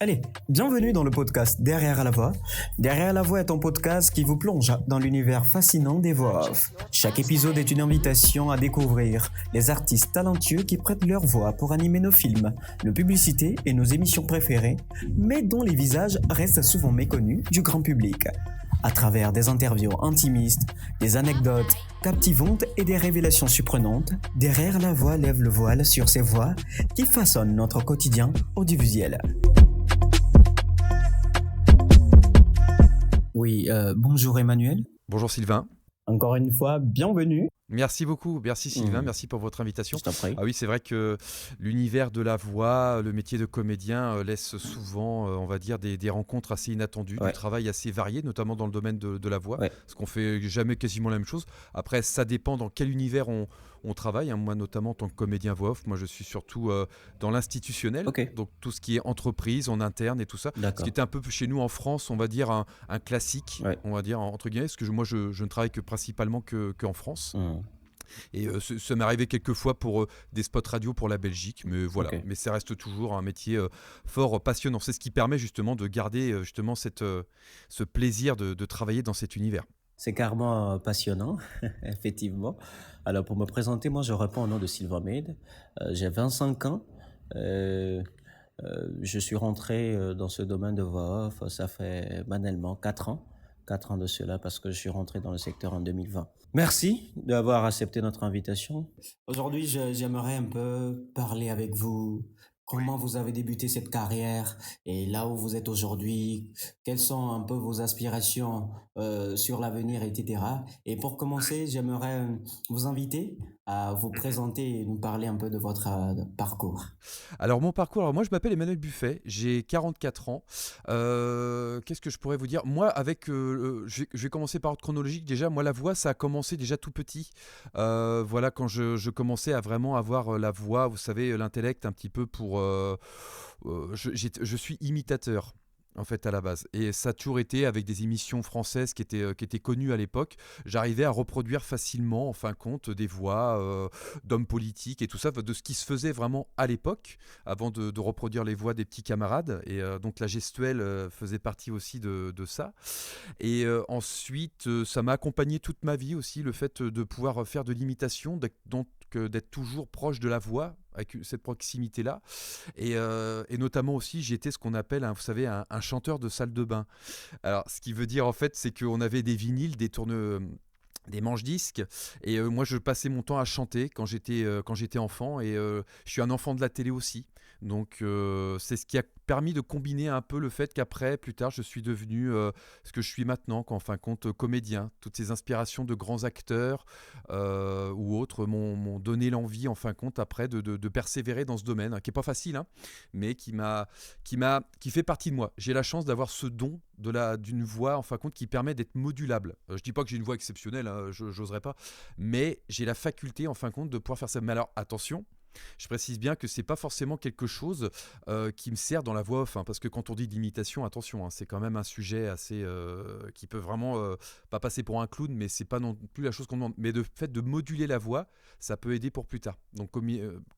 Allez, bienvenue dans le podcast Derrière la voix. Derrière la voix est un podcast qui vous plonge dans l'univers fascinant des voix off. Chaque épisode est une invitation à découvrir les artistes talentueux qui prêtent leur voix pour animer nos films, nos publicités et nos émissions préférées, mais dont les visages restent souvent méconnus du grand public. À travers des interviews intimistes, des anecdotes captivantes et des révélations surprenantes, Derrière la voix lève le voile sur ces voix qui façonnent notre quotidien audiovisuel. Oui, bonjour Emmanuel. Bonjour Sylvain. Encore une fois, bienvenue. Merci beaucoup, merci Sylvain, merci pour votre invitation. Je t'en prie. Ah oui, c'est vrai que l'univers de la voix, le métier de comédien laisse souvent, on va dire, des rencontres assez inattendues, Ouais. du travail assez varié, notamment dans le domaine de la voix, Ouais. parce qu'on fait jamais quasiment la même chose. Après, ça dépend dans quel univers on travaille, hein. Moi, notamment en tant que comédien voix off, moi je suis surtout dans l'institutionnel, Ok. donc tout ce qui est entreprise, en interne et tout ça. Ce D'accord. qui était un peu chez nous en France, on va dire un classique, Ouais. on va dire entre guillemets, parce que moi je ne travaille que principalement qu'en France. Hmm. Et ça m'est arrivé quelques fois pour des spots radio pour la Belgique, mais voilà. Ok. Mais ça reste toujours un métier fort passionnant. C'est ce qui permet justement de garder justement ce plaisir de travailler dans cet univers. C'est carrément passionnant, effectivement. Alors, pour me présenter, moi, je réponds au nom de Sylvain Made. J'ai 25 ans. Euh, je suis rentré dans ce domaine de voix off, ça fait banellement 4 ans. 4 ans de cela, parce que je suis rentré dans le secteur en 2020. Merci d'avoir accepté notre invitation. Aujourd'hui, j'aimerais un peu parler avec vous. Comment vous avez débuté cette carrière et là où vous êtes aujourd'hui, quelles sont un peu vos aspirations sur l'avenir, etc. Et pour commencer, j'aimerais vous inviter à vous présenter et nous parler un peu de votre parcours. Alors mon parcours, alors moi je m'appelle Emmanuel Buffet, j'ai 44 ans. Qu'est-ce que je pourrais vous dire? Moi, je vais commencer par ordre chronologique. Déjà, moi la voix, ça a commencé déjà tout petit. Voilà, quand je commençais à vraiment avoir la voix, vous savez, l'intellect un petit peu pour... je suis imitateur. En fait, à la base. Et ça a toujours été avec des émissions françaises qui étaient connues à l'époque. J'arrivais à reproduire facilement, en fin de compte, des voix d'hommes politiques et tout ça, de ce qui se faisait vraiment à l'époque, avant de reproduire les voix des petits camarades. Et donc la gestuelle faisait partie aussi de ça. Et ensuite, ça m'a accompagné toute ma vie aussi, le fait de pouvoir faire de l'imitation, d'être toujours proche de la voix, avec cette proximité-là. Et notamment aussi, j'étais ce qu'on appelle, vous savez, un chanteur de salle de bain. Alors, ce qui veut dire, en fait, c'est qu'on avait des vinyles, des manches-disques, et moi je passais mon temps à chanter quand j'étais enfant, et je suis un enfant de la télé aussi, donc c'est ce qui a permis de combiner un peu le fait qu'après plus tard je suis devenu ce que je suis maintenant, qu'en fin de compte comédien. Toutes ces inspirations de grands acteurs ou autres m'ont donné l'envie en fin de compte après de persévérer dans ce domaine, hein, qui est pas facile, hein, mais qui fait partie de moi. J'ai la chance d'avoir ce don d'une voix en fin de compte qui permet d'être modulable. Je dis pas que j'ai une voix exceptionnelle, hein, j'oserais pas, mais j'ai la faculté en fin de compte de pouvoir faire ça. Mais alors attention, je précise bien que c'est pas forcément quelque chose qui me sert dans la voix off, hein, parce que quand on dit d'imitation, attention, hein, c'est quand même un sujet assez qui peut vraiment pas passer pour un clown, mais c'est pas non plus la chose qu'on demande. Mais le fait de moduler la voix, ça peut aider pour plus tard. Donc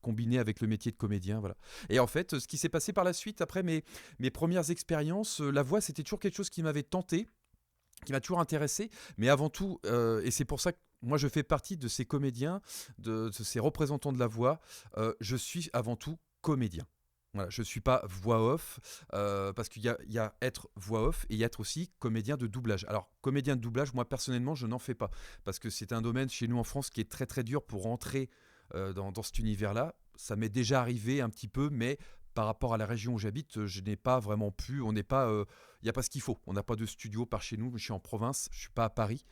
combiné avec le métier de comédien, voilà. Et en fait, ce qui s'est passé par la suite, après mes premières expériences, la voix, c'était toujours quelque chose qui m'avait tenté, qui m'a toujours intéressé, mais avant tout, et c'est pour ça que moi je fais partie de ces comédiens, de ces représentants de la voix, je suis avant tout comédien. Voilà, je ne suis pas voix off, parce qu'il y a être voix off et il y a être aussi comédien de doublage. Alors, comédien de doublage, moi personnellement, je n'en fais pas, parce que c'est un domaine chez nous en France qui est très très dur pour rentrer dans cet univers-là. Ça m'est déjà arrivé un petit peu, mais par rapport à la région où j'habite, je n'ai pas vraiment pu, on n'est pas, il n'y a pas ce qu'il faut. On n'a pas de studio par chez nous, je suis en province, je ne suis pas à Paris.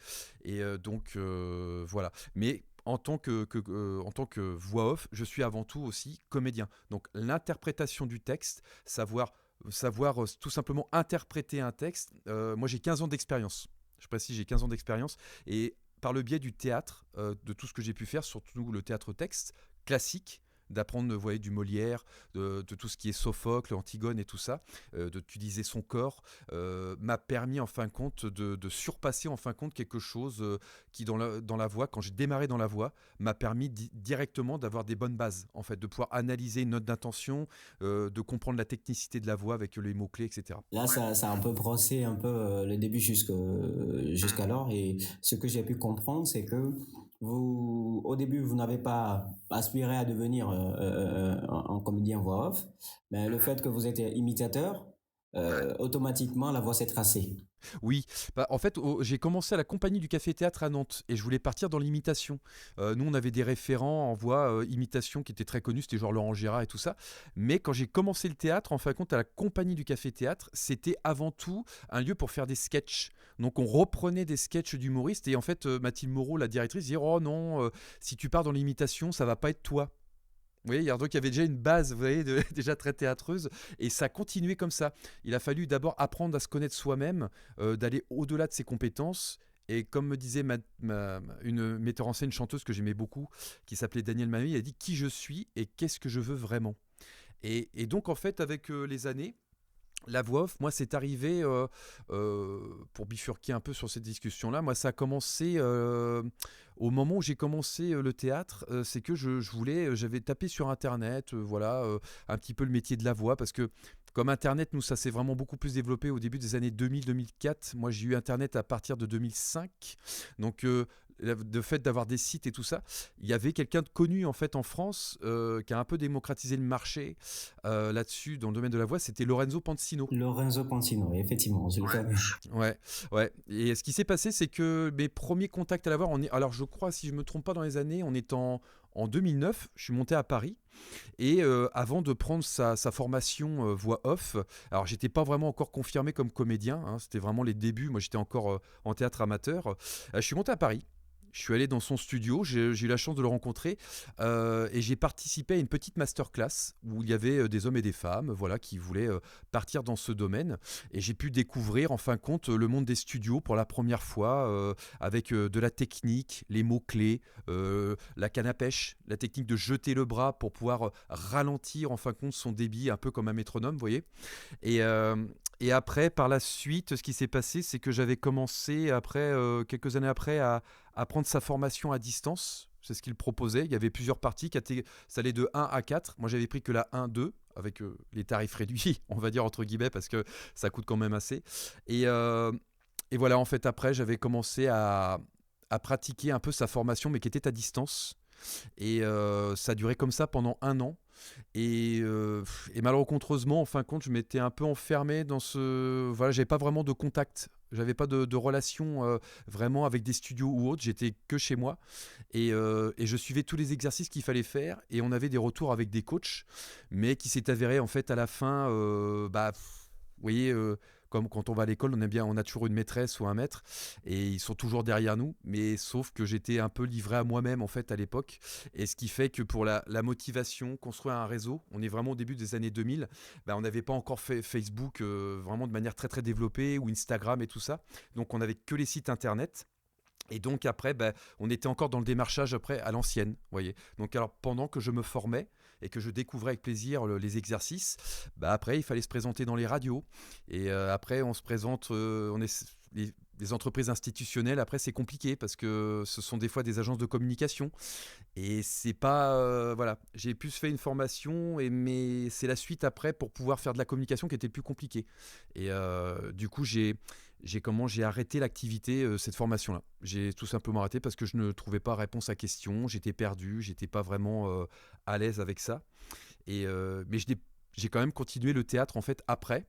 Et donc, voilà. Mais en tant que voix off, je suis avant tout aussi comédien. Donc l'interprétation du texte, savoir tout simplement interpréter un texte. Moi j'ai 15 ans d'expérience. Je précise, j'ai 15 ans d'expérience. Et par le biais du théâtre, de tout ce que j'ai pu faire, surtout le théâtre texte, classique, d'apprendre, vous voyez, du Molière, de tout ce qui est Sophocle, Antigone et tout ça, d'utiliser son corps, m'a permis en fin de compte de surpasser en fin de compte quelque chose qui dans la voix, quand j'ai démarré dans la voix, m'a permis directement d'avoir des bonnes bases, en fait, de pouvoir analyser une note d'intention, de comprendre la technicité de la voix avec les mots-clés, etc. Là, ça a un peu brossé un peu le début jusqu'alors. Et ce que j'ai pu comprendre, c'est que vous, au début, vous n'avez pas aspiré à devenir un comédien voix off, mais le fait que vous êtes imitateur, automatiquement, la voix s'est tracée. Oui, bah, en fait, j'ai commencé à la compagnie du Café-Théâtre à Nantes et je voulais partir dans l'imitation. Nous, on avait des référents en voix imitation qui étaient très connus, c'était genre Laurent Gérard et tout ça. Mais quand j'ai commencé le théâtre, en fin de compte, à la compagnie du Café-Théâtre, c'était avant tout un lieu pour faire des sketchs. Donc, on reprenait des sketchs d'humoristes et en fait, Mathilde Moreau, la directrice, disait oh non, si tu pars dans l'imitation, ça va pas être toi. Vous voyez, donc il y avait déjà une base, vous voyez, déjà très théâtreuse, et ça a continué comme ça. Il a fallu d'abord apprendre à se connaître soi-même, d'aller au-delà de ses compétences. Et comme me disait une metteur en scène, une chanteuse que j'aimais beaucoup, qui s'appelait Danielle Mamie, elle a dit qui je suis et qu'est-ce que je veux vraiment. Et donc en fait, avec les années, la voix off, moi, c'est arrivé, pour bifurquer un peu sur cette discussion-là, moi, ça a commencé au moment où j'ai commencé le théâtre, c'est que je voulais, j'avais tapé sur Internet, voilà, un petit peu le métier de la voix, parce que comme Internet, nous, ça s'est vraiment beaucoup plus développé au début des années 2000-2004. Moi, j'ai eu Internet à partir de 2005. Donc, de fait d'avoir des sites et tout ça, il y avait quelqu'un de connu en fait en France qui a un peu démocratisé le marché là-dessus dans le domaine de la voix, c'était Lorenzo Pansino. Lorenzo Contino, effectivement, je le connais. Ouais, ouais. Et ce qui s'est passé, c'est que mes premiers contacts à la voix, alors je crois, si je me trompe pas dans les années, on est en 2009, je suis monté à Paris et avant de prendre sa formation voix off, alors j'étais pas vraiment encore confirmé comme comédien, hein, c'était vraiment les débuts, moi j'étais encore en théâtre amateur. Je suis monté à Paris. Je suis allé dans son studio, j'ai eu la chance de le rencontrer et j'ai participé à une petite masterclass où il y avait des hommes et des femmes voilà, qui voulaient partir dans ce domaine. Et j'ai pu découvrir en fin de compte le monde des studios pour la première fois avec de la technique, les mots-clés, la canne à pêche, la technique de jeter le bras pour pouvoir ralentir en fin de compte son débit un peu comme un métronome, vous voyez. Et, euh, et après, par la suite, ce qui s'est passé, c'est que j'avais commencé, après, quelques années après, à prendre sa formation à distance. C'est ce qu'il proposait. Il y avait plusieurs parties. Ça allait de 1 à 4. Moi, j'avais pris que la 1-2, avec les tarifs réduits, on va dire entre guillemets, parce que ça coûte quand même assez. Et, euh, et voilà, en fait, après, j'avais commencé à pratiquer un peu sa formation, mais qui était à distance. Et ça a duré comme ça pendant 1 an. Et malencontreusement, en fin de compte, je m'étais un peu enfermé dans ce. Voilà, j'avais pas vraiment de contact. J'avais pas de relation vraiment avec des studios ou autres. J'étais que chez moi. Et je suivais tous les exercices qu'il fallait faire. Et on avait des retours avec des coachs. Mais qui s'est avéré, en fait, à la fin, vous voyez, comme quand on va à l'école, on a toujours une maîtresse ou un maître, et ils sont toujours derrière nous. Mais sauf que j'étais un peu livré à moi-même en fait à l'époque, et ce qui fait que pour la motivation, construire un réseau, on est vraiment au début des années 2000. On n'avait pas encore fait Facebook vraiment de manière très très développée ou Instagram et tout ça. Donc on n'avait que les sites internet. Et donc après, on était encore dans le démarchage après à l'ancienne, vous voyez. Donc alors pendant que je me formais et que je découvrais avec plaisir les exercices, après il fallait se présenter dans les radios. Et après on se présente, les entreprises institutionnelles. Après c'est compliqué parce que ce sont des fois des agences de communication. Et c'est pas, voilà, j'ai plus fait une formation, mais c'est la suite après pour pouvoir faire de la communication qui était plus compliquée. Et du coup j'ai arrêté l'activité, cette formation-là. J'ai tout simplement arrêté parce que je ne trouvais pas réponse à question, j'étais perdu, j'étais pas vraiment à l'aise avec ça. Mais j'ai quand même continué le théâtre en fait après.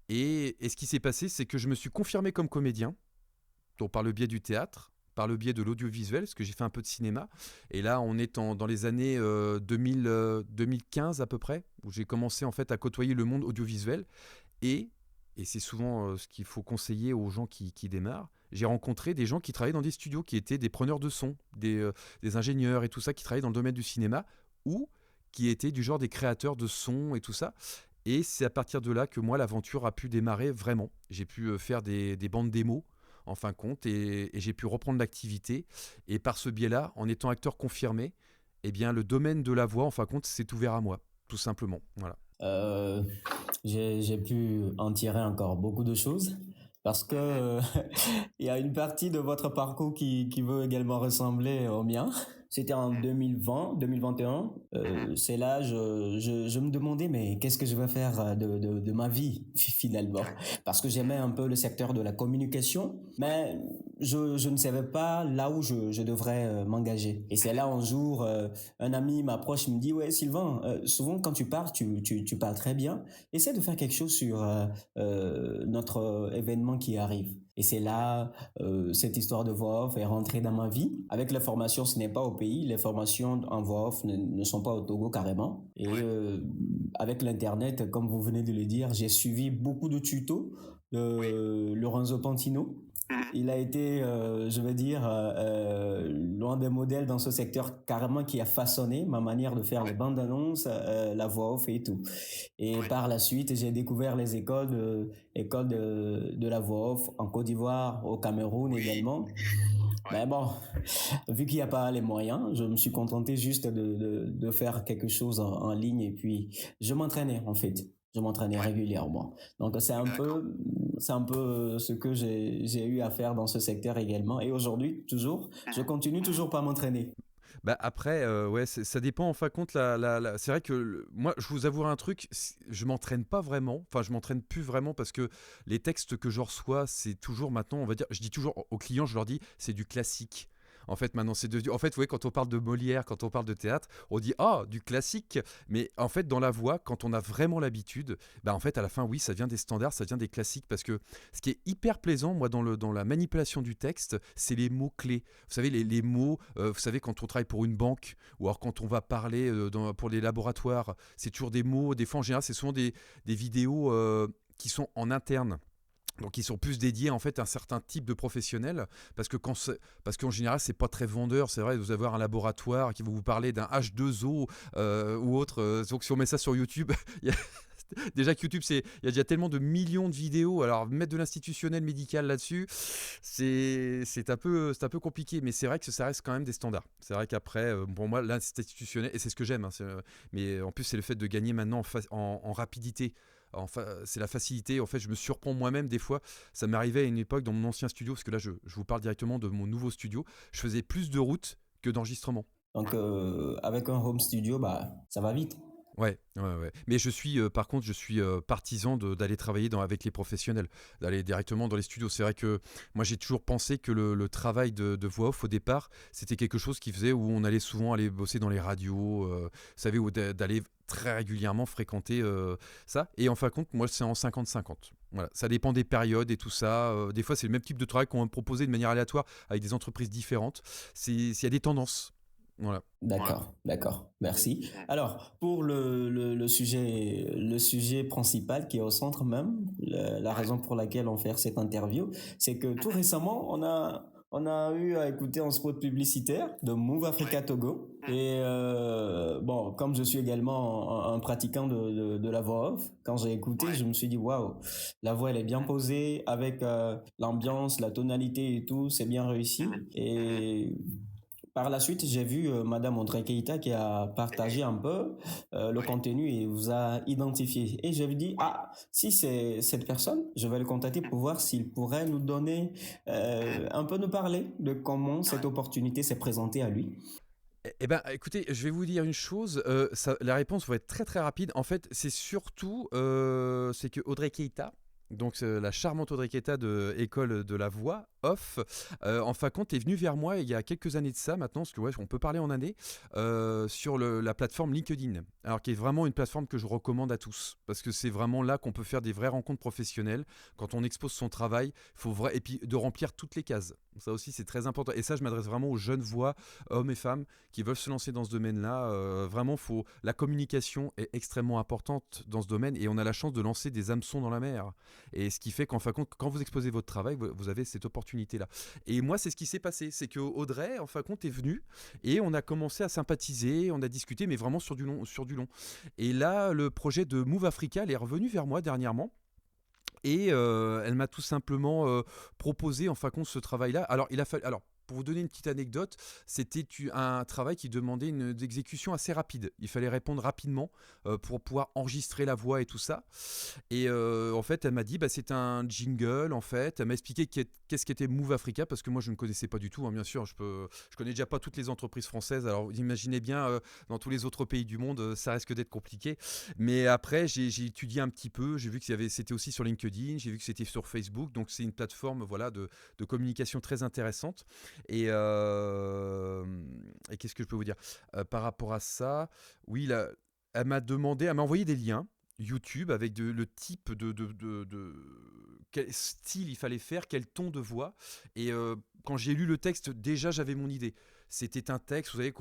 Et ce qui s'est passé, c'est que je me suis confirmé comme comédien, donc par le biais du théâtre, par le biais de l'audiovisuel, parce que j'ai fait un peu de cinéma. Et là, on est dans les années 2015 à peu près, où j'ai commencé en fait à côtoyer le monde audiovisuel. Et c'est souvent ce qu'il faut conseiller aux gens qui démarrent. J'ai rencontré des gens qui travaillaient dans des studios, qui étaient des preneurs de son, des ingénieurs et tout ça, qui travaillaient dans le domaine du cinéma, ou qui étaient du genre des créateurs de sons et tout ça. Et c'est à partir de là que moi, l'aventure a pu démarrer vraiment. J'ai pu faire des bandes démos, en fin de compte, et j'ai pu reprendre l'activité. Et par ce biais-là, en étant acteur confirmé, eh bien, le domaine de la voix, en fin de compte, s'est ouvert à moi, tout simplement. Voilà. Euh, j'ai pu en tirer encore beaucoup de choses parce que il y a une partie de votre parcours qui veut également ressembler au mien. C'était en 2020, 2021. C'est là, je me demandais, mais qu'est-ce que je vais faire de ma vie finalement? Parce que j'aimais un peu le secteur de la communication, mais je ne savais pas là où je devrais m'engager. Et c'est là un jour, un ami m'approche, il me dit, ouais, Sylvain, souvent quand tu parles, tu parles très bien. Essaie de faire quelque chose sur notre événement qui arrive. Et c'est là, cette histoire de voix off est rentrée dans ma vie. Avec les formations, ce n'est pas au pays. Les formations en voix off ne sont pas au Togo carrément. Et avec l'Internet, comme vous venez de le dire, j'ai suivi beaucoup de tutos de Lorenzo Pantino. Il a été, je vais dire, l'un des modèles dans ce secteur carrément qui a façonné ma manière de faire les bandes annonces, la voix off et tout. Et par la suite, j'ai découvert les écoles de la voix off en Côte d'Ivoire, au Cameroun également. Mais bon, vu qu'il n'y a pas les moyens, je me suis contenté juste de faire quelque chose en ligne et puis je m'entraînais en fait. Je m'entraînais régulièrement. Donc c'est un peu ce que j'ai eu à faire dans ce secteur également. Et aujourd'hui, toujours, je continue toujours par m'entraîner. Bah après, ouais, ça dépend en fin de compte. C'est vrai que moi, je vous avoue un truc, je m'entraîne pas vraiment. Enfin, je m'entraîne plus vraiment parce que les textes que je reçois, c'est toujours maintenant, on va dire, je dis toujours aux clients, je leur dis, c'est du classique. En fait, maintenant, c'est devenu. En fait, vous voyez, quand on parle de Molière, quand on parle de théâtre, on dit ah du classique. Mais en fait, dans la voix, quand on a vraiment l'habitude, bah en fait, à la fin, oui, ça devient des standards, ça devient des classiques. Parce que ce qui est hyper plaisant, moi, dans la manipulation du texte, c'est les mots clés. Vous savez, les mots. Vous savez, quand on travaille pour une banque ou alors quand on va parler pour les laboratoires, c'est toujours des mots. Des fois, en général, c'est souvent des vidéos qui sont en interne. Donc ils sont plus dédiés en fait à un certain type de professionnel parce qu'en général c'est pas très vendeur, c'est vrai, vous avoir un laboratoire qui va vous parler d'un H2O ou autre. Donc si on met ça sur YouTube, il y a déjà que YouTube, il y a déjà tellement de millions de vidéos. Alors mettre de l'institutionnel médical là-dessus, c'est un peu compliqué. Mais c'est vrai que ça reste quand même des standards. C'est vrai qu'après, pour moi, l'institutionnel, et c'est ce que j'aime, hein, mais en plus c'est le fait de gagner maintenant en rapidité. Enfin, c'est la facilité. En fait, je me surprends moi-même des fois. Ça m'arrivait à une époque dans mon ancien studio, parce que là, je vous parle directement de mon nouveau studio. Je faisais plus de routes que d'enregistrement. Donc avec un home studio, bah ça va vite. Ouais, ouais, ouais. Mais par contre, je suis partisan d'aller travailler avec les professionnels, d'aller directement dans les studios. C'est vrai que moi, j'ai toujours pensé que le travail de voix off au départ, c'était quelque chose qui faisait où on allait souvent aller bosser dans les radios, vous savez, ou d'aller très régulièrement fréquenter ça. Et en fin de compte, moi, c'est en 50-50. Voilà. Ça dépend des périodes et tout ça. Des fois, c'est le même type de travail qu'on va me proposer de manière aléatoire avec des entreprises différentes. Il y a des tendances. Voilà. D'accord, d'accord, merci. Alors, pour le sujet principal qui est au centre même, la raison pour laquelle on fait cette interview, c'est que tout récemment, on a eu à écouter un spot publicitaire de Move Africa Togo. Et bon, comme je suis également un pratiquant de la voix off, quand j'ai écouté, je me suis dit, waouh, la voix, elle est bien posée avec l'ambiance, la tonalité et tout, c'est bien réussi. Et par la suite, j'ai vu Madame Audrey Keita qui a partagé un peu le contenu et vous a identifié. Et je lui dis, ah, si c'est cette personne, je vais le contacter pour voir s'il pourrait nous donner, un peu nous parler de comment cette opportunité s'est présentée à lui. Eh ben, écoutez, je vais vous dire une chose. La réponse va être très très rapide. En fait, c'est surtout c'est que Audrey Keita, donc la charmante Audrey Keita de École de la Voix Off, en fin de compte, est venue vers moi il y a quelques années de ça maintenant, parce que ouais, on peut parler en année, sur la plateforme LinkedIn. Alors qui est vraiment une plateforme que je recommande à tous, parce que c'est vraiment là qu'on peut faire des vraies rencontres professionnelles. Quand on expose son travail, et puis de remplir toutes les cases. Ça aussi, c'est très important. Et ça, je m'adresse vraiment aux jeunes voix, hommes et femmes, qui veulent se lancer dans ce domaine-là. Vraiment, la communication est extrêmement importante dans ce domaine, et on a la chance de lancer des hameçons dans la mer. Et ce qui fait qu'en fin de compte, quand vous exposez votre travail, vous avez cette opportunité-là. Et moi, c'est ce qui s'est passé. C'est que Audrey, en fin de compte, est venue et on a commencé à sympathiser, on a discuté, mais vraiment sur du long, sur du long. Et là, le projet de Move Africa, elle est revenue vers moi dernièrement. Et elle m'a tout simplement proposé, en fin de compte, ce travail-là. Alors, il a fallu. Alors, pour vous donner une petite anecdote, c'était un travail qui demandait une exécution assez rapide. Il fallait répondre rapidement pour pouvoir enregistrer la voix et tout ça. Et en fait, elle m'a dit, c'est un jingle, en fait. Elle m'a expliqué qu'est-ce qu'était Move Africa, parce que moi, je ne connaissais pas du tout, hein, bien sûr. Je connais déjà pas toutes les entreprises françaises. Alors, vous imaginez bien, dans tous les autres pays du monde, ça risque d'être compliqué. Mais après, j'ai étudié un petit peu. J'ai vu que c'était aussi sur LinkedIn. J'ai vu que c'était sur Facebook. Donc, c'est une plateforme voilà, de communication très intéressante. Et qu'est-ce que je peux vous dire par rapport à ça? Oui, là, elle m'a envoyé des liens YouTube avec le type de quel style il fallait faire, quel ton de voix. Et quand j'ai lu le texte, déjà j'avais mon idée. C'était un texte, vous savez,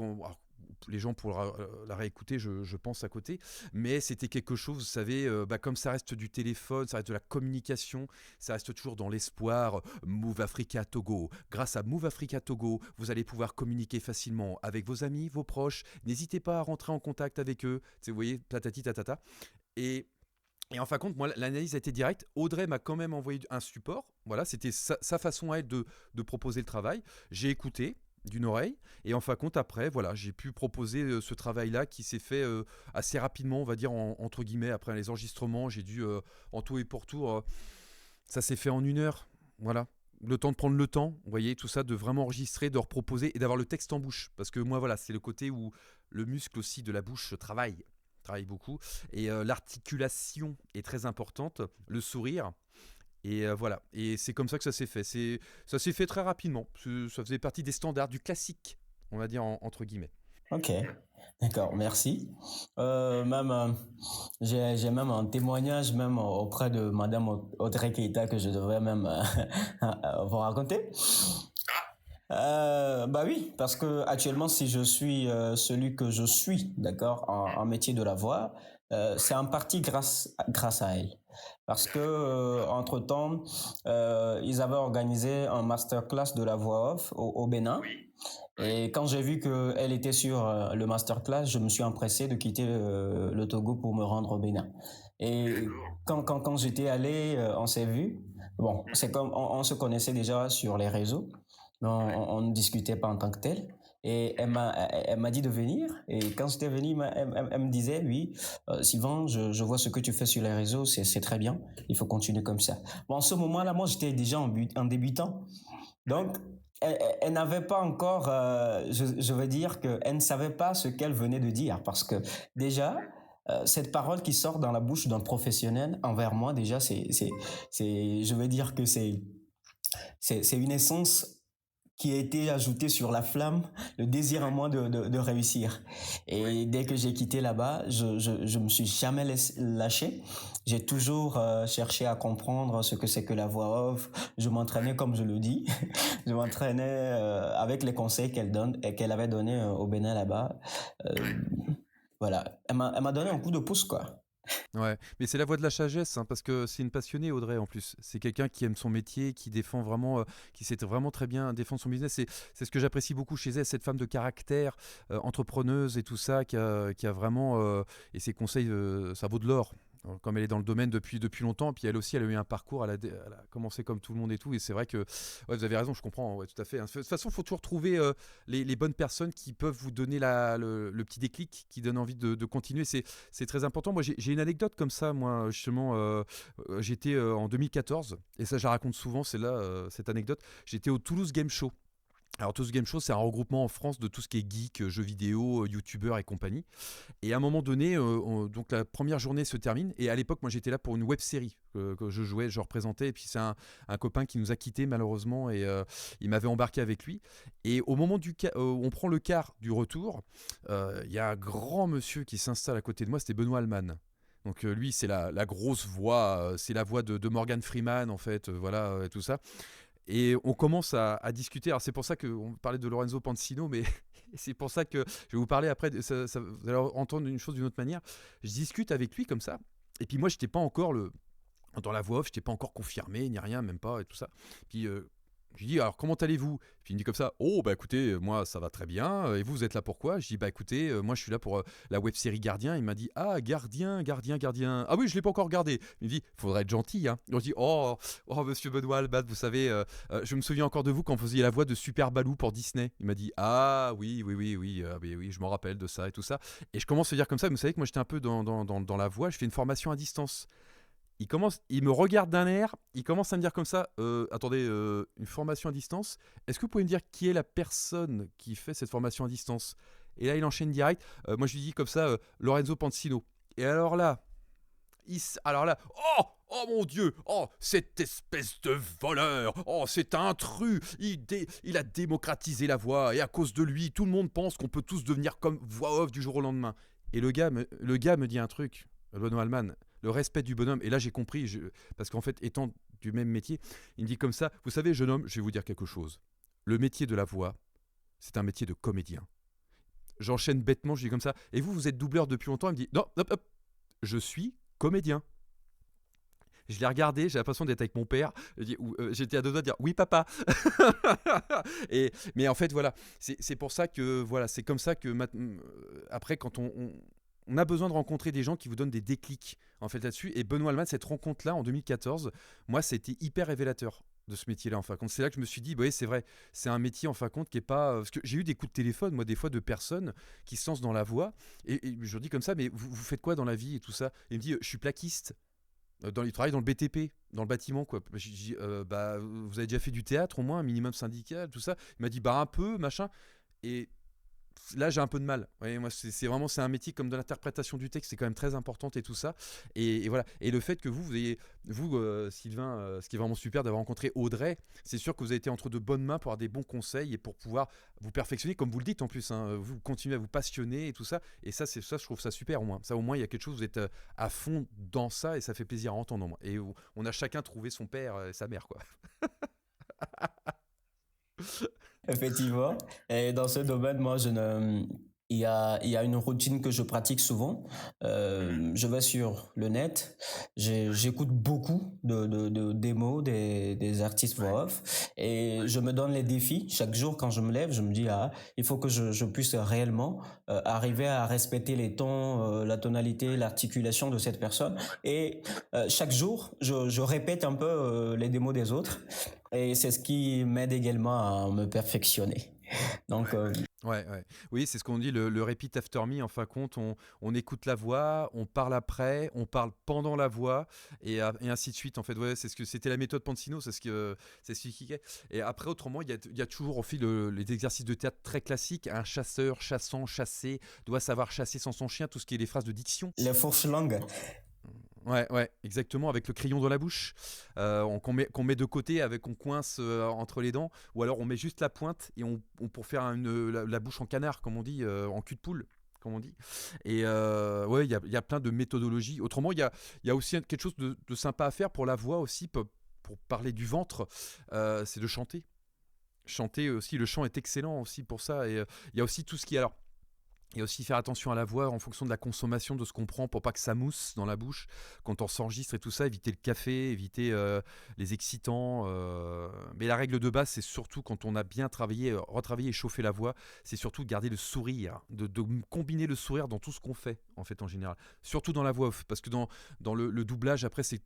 les gens pourront la réécouter, je pense, à côté. Mais c'était quelque chose, vous savez, comme ça reste du téléphone, ça reste de la communication, ça reste toujours dans l'espoir. Move Africa Togo. Grâce à Move Africa Togo, vous allez pouvoir communiquer facilement avec vos amis, vos proches. N'hésitez pas à rentrer en contact avec eux. Vous voyez, tatati tatata. Et en fin de compte, moi, l'analyse a été directe. Audrey m'a quand même envoyé un support. Voilà, c'était sa façon à elle de proposer le travail. J'ai écouté d'une oreille. Et en fin de compte, après, voilà, j'ai pu proposer ce travail-là qui s'est fait assez rapidement, on va dire, entre guillemets. Après les enregistrements, j'ai dû, en tout et pour tout, ça s'est fait en 1 heure. Voilà. Le temps de prendre le temps, vous voyez, tout ça, de vraiment enregistrer, de reproposer et d'avoir le texte en bouche. Parce que moi, voilà, c'est le côté où le muscle aussi de la bouche travaille beaucoup. Et l'articulation est très importante, le sourire. Et voilà. Et c'est comme ça que ça s'est fait. Ça s'est fait très rapidement. Ça faisait partie des standards, du classique, on va dire entre guillemets. Ok, d'accord, merci. Même j'ai même un témoignage même auprès de Madame Audrey Keita que je devrais même vous raconter. Bah oui, parce que actuellement, si je suis celui que je suis, d'accord, en métier de la voix, c'est en partie grâce à elle. Parce que entre-temps, ils avaient organisé un masterclass de la voix off au Bénin. Et quand j'ai vu qu'elle était sur le masterclass, je me suis empressé de quitter le Togo pour me rendre au Bénin. Et quand j'étais allé, on s'est vu. Bon, c'est comme on se connaissait déjà sur les réseaux. Mais on ne discutait pas en tant que tel. Et elle m'a dit de venir. Et quand j'étais venu, elle me disait, oui, Sylvain, je vois ce que tu fais sur les réseaux, c'est très bien. Il faut continuer comme ça. Bon, en ce moment-là, moi, j'étais déjà en débutant. Donc, elle n'avait pas encore, je veux dire qu'elle ne savait pas ce qu'elle venait de dire. Parce que déjà, cette parole qui sort dans la bouche d'un professionnel envers moi, déjà, je veux dire que c'est une essence qui a été ajouté sur la flamme, le désir en moi de réussir. Et dès que j'ai quitté là-bas, je me suis jamais lâché. J'ai toujours cherché à comprendre ce que c'est que la voix off. Je m'entraînais comme je le dis. Je m'entraînais avec les conseils qu'elle donne et qu'elle avait donné au Bénin là-bas. Voilà. Elle m'a donné un coup de pouce, quoi. Ouais, mais c'est la voix de la sagesse, hein, parce que c'est une passionnée, Audrey, en plus. C'est quelqu'un qui aime son métier, qui défend vraiment, qui sait vraiment très bien défendre son business. C'est ce que j'apprécie beaucoup chez elle, cette femme de caractère, entrepreneuse et tout ça, qui a vraiment, et ses conseils, ça vaut de l'or. Comme elle est dans le domaine depuis longtemps, puis elle aussi, elle a eu un parcours, elle a commencé comme tout le monde et tout, et c'est vrai que ouais, vous avez raison, je comprends, ouais, tout à fait. De toute façon, il faut toujours trouver les bonnes personnes qui peuvent vous donner le petit déclic, qui donne envie de continuer. C'est très important. Moi, j'ai une anecdote comme ça, moi, justement, j'étais en 2014, et ça, je la raconte souvent, c'est là, cette anecdote. J'étais au Toulouse Game Show. Alors, Toulouse Game Show, c'est un regroupement en France de tout ce qui est geek, jeux vidéo, youtubeurs et compagnie. Et à un moment donné, donc la première journée se termine. Et à l'époque, moi, j'étais là pour une web série que je jouais, je représentais. Et puis, c'est un copain qui nous a quittés, malheureusement. Et il m'avait embarqué avec lui. Et au moment où on prend le quart du retour, il y a un grand monsieur qui s'installe à côté de moi. C'était Benoît Alman. Donc lui, c'est la grosse voix, c'est la voix de Morgan Freeman, en fait, voilà, tout ça. Et on commence à discuter. Alors c'est pour ça qu'on parlait de Lorenzo Pansino, mais c'est pour ça que je vais vous parler après. Vous allez entendre une chose d'une autre manière. Je discute avec lui comme ça. Et puis moi, je n'étais pas encore dans la voix off, je n'étais pas encore confirmé, ni rien, même pas, et tout ça. Puis Je lui dis, alors comment allez-vous? Puis il me dit comme ça, oh bah écoutez, moi ça va très bien, et vous êtes là pourquoi? Je dis, bah écoutez, moi je suis là pour la web série Gardien. Il m'a dit, ah Gardien, Gardien, Gardien. Ah oui, je l'ai pas encore regardé. Il me dit, faudrait être gentil, hein. Je dis, oh monsieur Benoît Albat, vous savez, je me souviens encore de vous quand vous faisiez la voix de Super Balou pour Disney. Il m'a dit, ah oui, oui, oui, oui, oui, oui, je m'en rappelle de ça et tout ça. Et je commence à dire comme ça, vous savez que moi j'étais un peu dans la voix, je fais une formation à distance. Il me regarde d'un air, il commence à me dire comme ça, attendez, une formation à distance, est-ce que vous pouvez me dire qui est la personne qui fait cette formation à distance? Et là, il enchaîne direct. Moi, je lui dis comme ça, Lorenzo Pansino. Et alors là, oh mon Dieu, oh cette espèce de voleur, oh c'est un intrus, il a démocratisé la voix et à cause de lui, tout le monde pense qu'on peut tous devenir comme voix off du jour au lendemain. Et le gars me dit un truc, Benoît Alman, le respect du bonhomme. Et là j'ai compris, parce qu'en fait étant du même métier, il me dit comme ça, vous savez jeune homme, je vais vous dire quelque chose. Le métier de la voix, c'est un métier de comédien. J'enchaîne bêtement, je dis comme ça, et vous êtes doubleur depuis longtemps? Il me dit, non, hop, hop, je suis comédien. Je l'ai regardé, j'ai l'impression d'être avec mon père. J'étais à deux doigts de dire oui papa. Mais en fait voilà, c'est pour ça que voilà, c'est comme ça que après quand on a besoin de rencontrer des gens qui vous donnent des déclics en fait là-dessus. Et Benoît Alman, cette rencontre-là en 2014, moi c'était hyper révélateur de ce métier-là en fin de compte. C'est là que je me suis dit, oui c'est vrai, c'est un métier en fin de compte qui est pas... Parce que j'ai eu des coups de téléphone, moi des fois de personnes qui se lancent dans la voix, et je leur dis comme ça, mais vous faites quoi dans la vie et tout ça? Et il me dit, je suis plaquiste. Il travaille dans le BTP, dans le bâtiment quoi. J'ai dit, bah vous avez déjà fait du théâtre au moins, un minimum syndical, tout ça. Il m'a dit bah un peu, machin. Et là j'ai un peu de mal. Ouais, moi c'est vraiment c'est un métier comme de l'interprétation du texte, c'est quand même très importante et tout ça. Et voilà. Et le fait que vous ayez vous Sylvain, ce qui est vraiment super d'avoir rencontré Audrey, c'est sûr que vous avez été entre de bonnes mains pour avoir des bons conseils et pour pouvoir vous perfectionner comme vous le dites en plus. Hein, vous continuez à vous passionner et tout ça. Et ça c'est ça je trouve ça super au moins. Ça au moins il y a quelque chose, vous êtes à fond dans ça et ça fait plaisir à entendre au moins. Et on a chacun trouvé son père et sa mère quoi. Effectivement. Et dans ce domaine, moi, il y a une routine que je pratique souvent. Je vais sur le net, j'écoute beaucoup de démos des artistes voix off et je me donne les défis. Chaque jour, quand je me lève, je me dis, ah, il faut que je puisse réellement arriver à respecter les tons, la tonalité, l'articulation de cette personne. Et chaque jour, je répète un peu les démos des autres. Et c'est ce qui m'aide également à me perfectionner. Donc, Ouais, ouais. Oui, c'est ce qu'on dit, le repeat after me. En fin de compte, on écoute la voix, on parle après, on parle pendant la voix, et ainsi de suite. En fait, ouais, c'est ce que c'était la méthode Pansino, c'est ce qui est. Et après, autrement, il y a toujours au fil les exercices de théâtre très classiques. Un chasseur, chassant, chassé, doit savoir chasser sans son chien, tout ce qui est les phrases de diction. les fourches langues. Ouais, ouais, exactement, avec le crayon dans la bouche, qu'on met de côté, on coince entre les dents, ou alors on met juste la pointe et pour faire la bouche en canard, comme on dit, en cul de poule, comme on dit. Et ouais, il y a plein de méthodologies. Autrement, il y a aussi quelque chose de sympa à faire pour la voix aussi, pour parler du ventre, c'est de chanter. Chanter aussi, le chant est excellent aussi pour ça. Et il y a aussi tout ce qui est... Alors, il y a aussi faire attention à la voix en fonction de la consommation de ce qu'on prend pour pas que ça mousse dans la bouche quand on s'enregistre et tout ça, éviter le café, éviter les excitants. Mais la règle de base, c'est surtout quand on a bien travaillé, retravaillé et chauffé la voix, c'est surtout de garder le sourire, de combiner le sourire dans tout ce qu'on fait en fait en général. Surtout dans la voix off, parce que dans le doublage, après c'est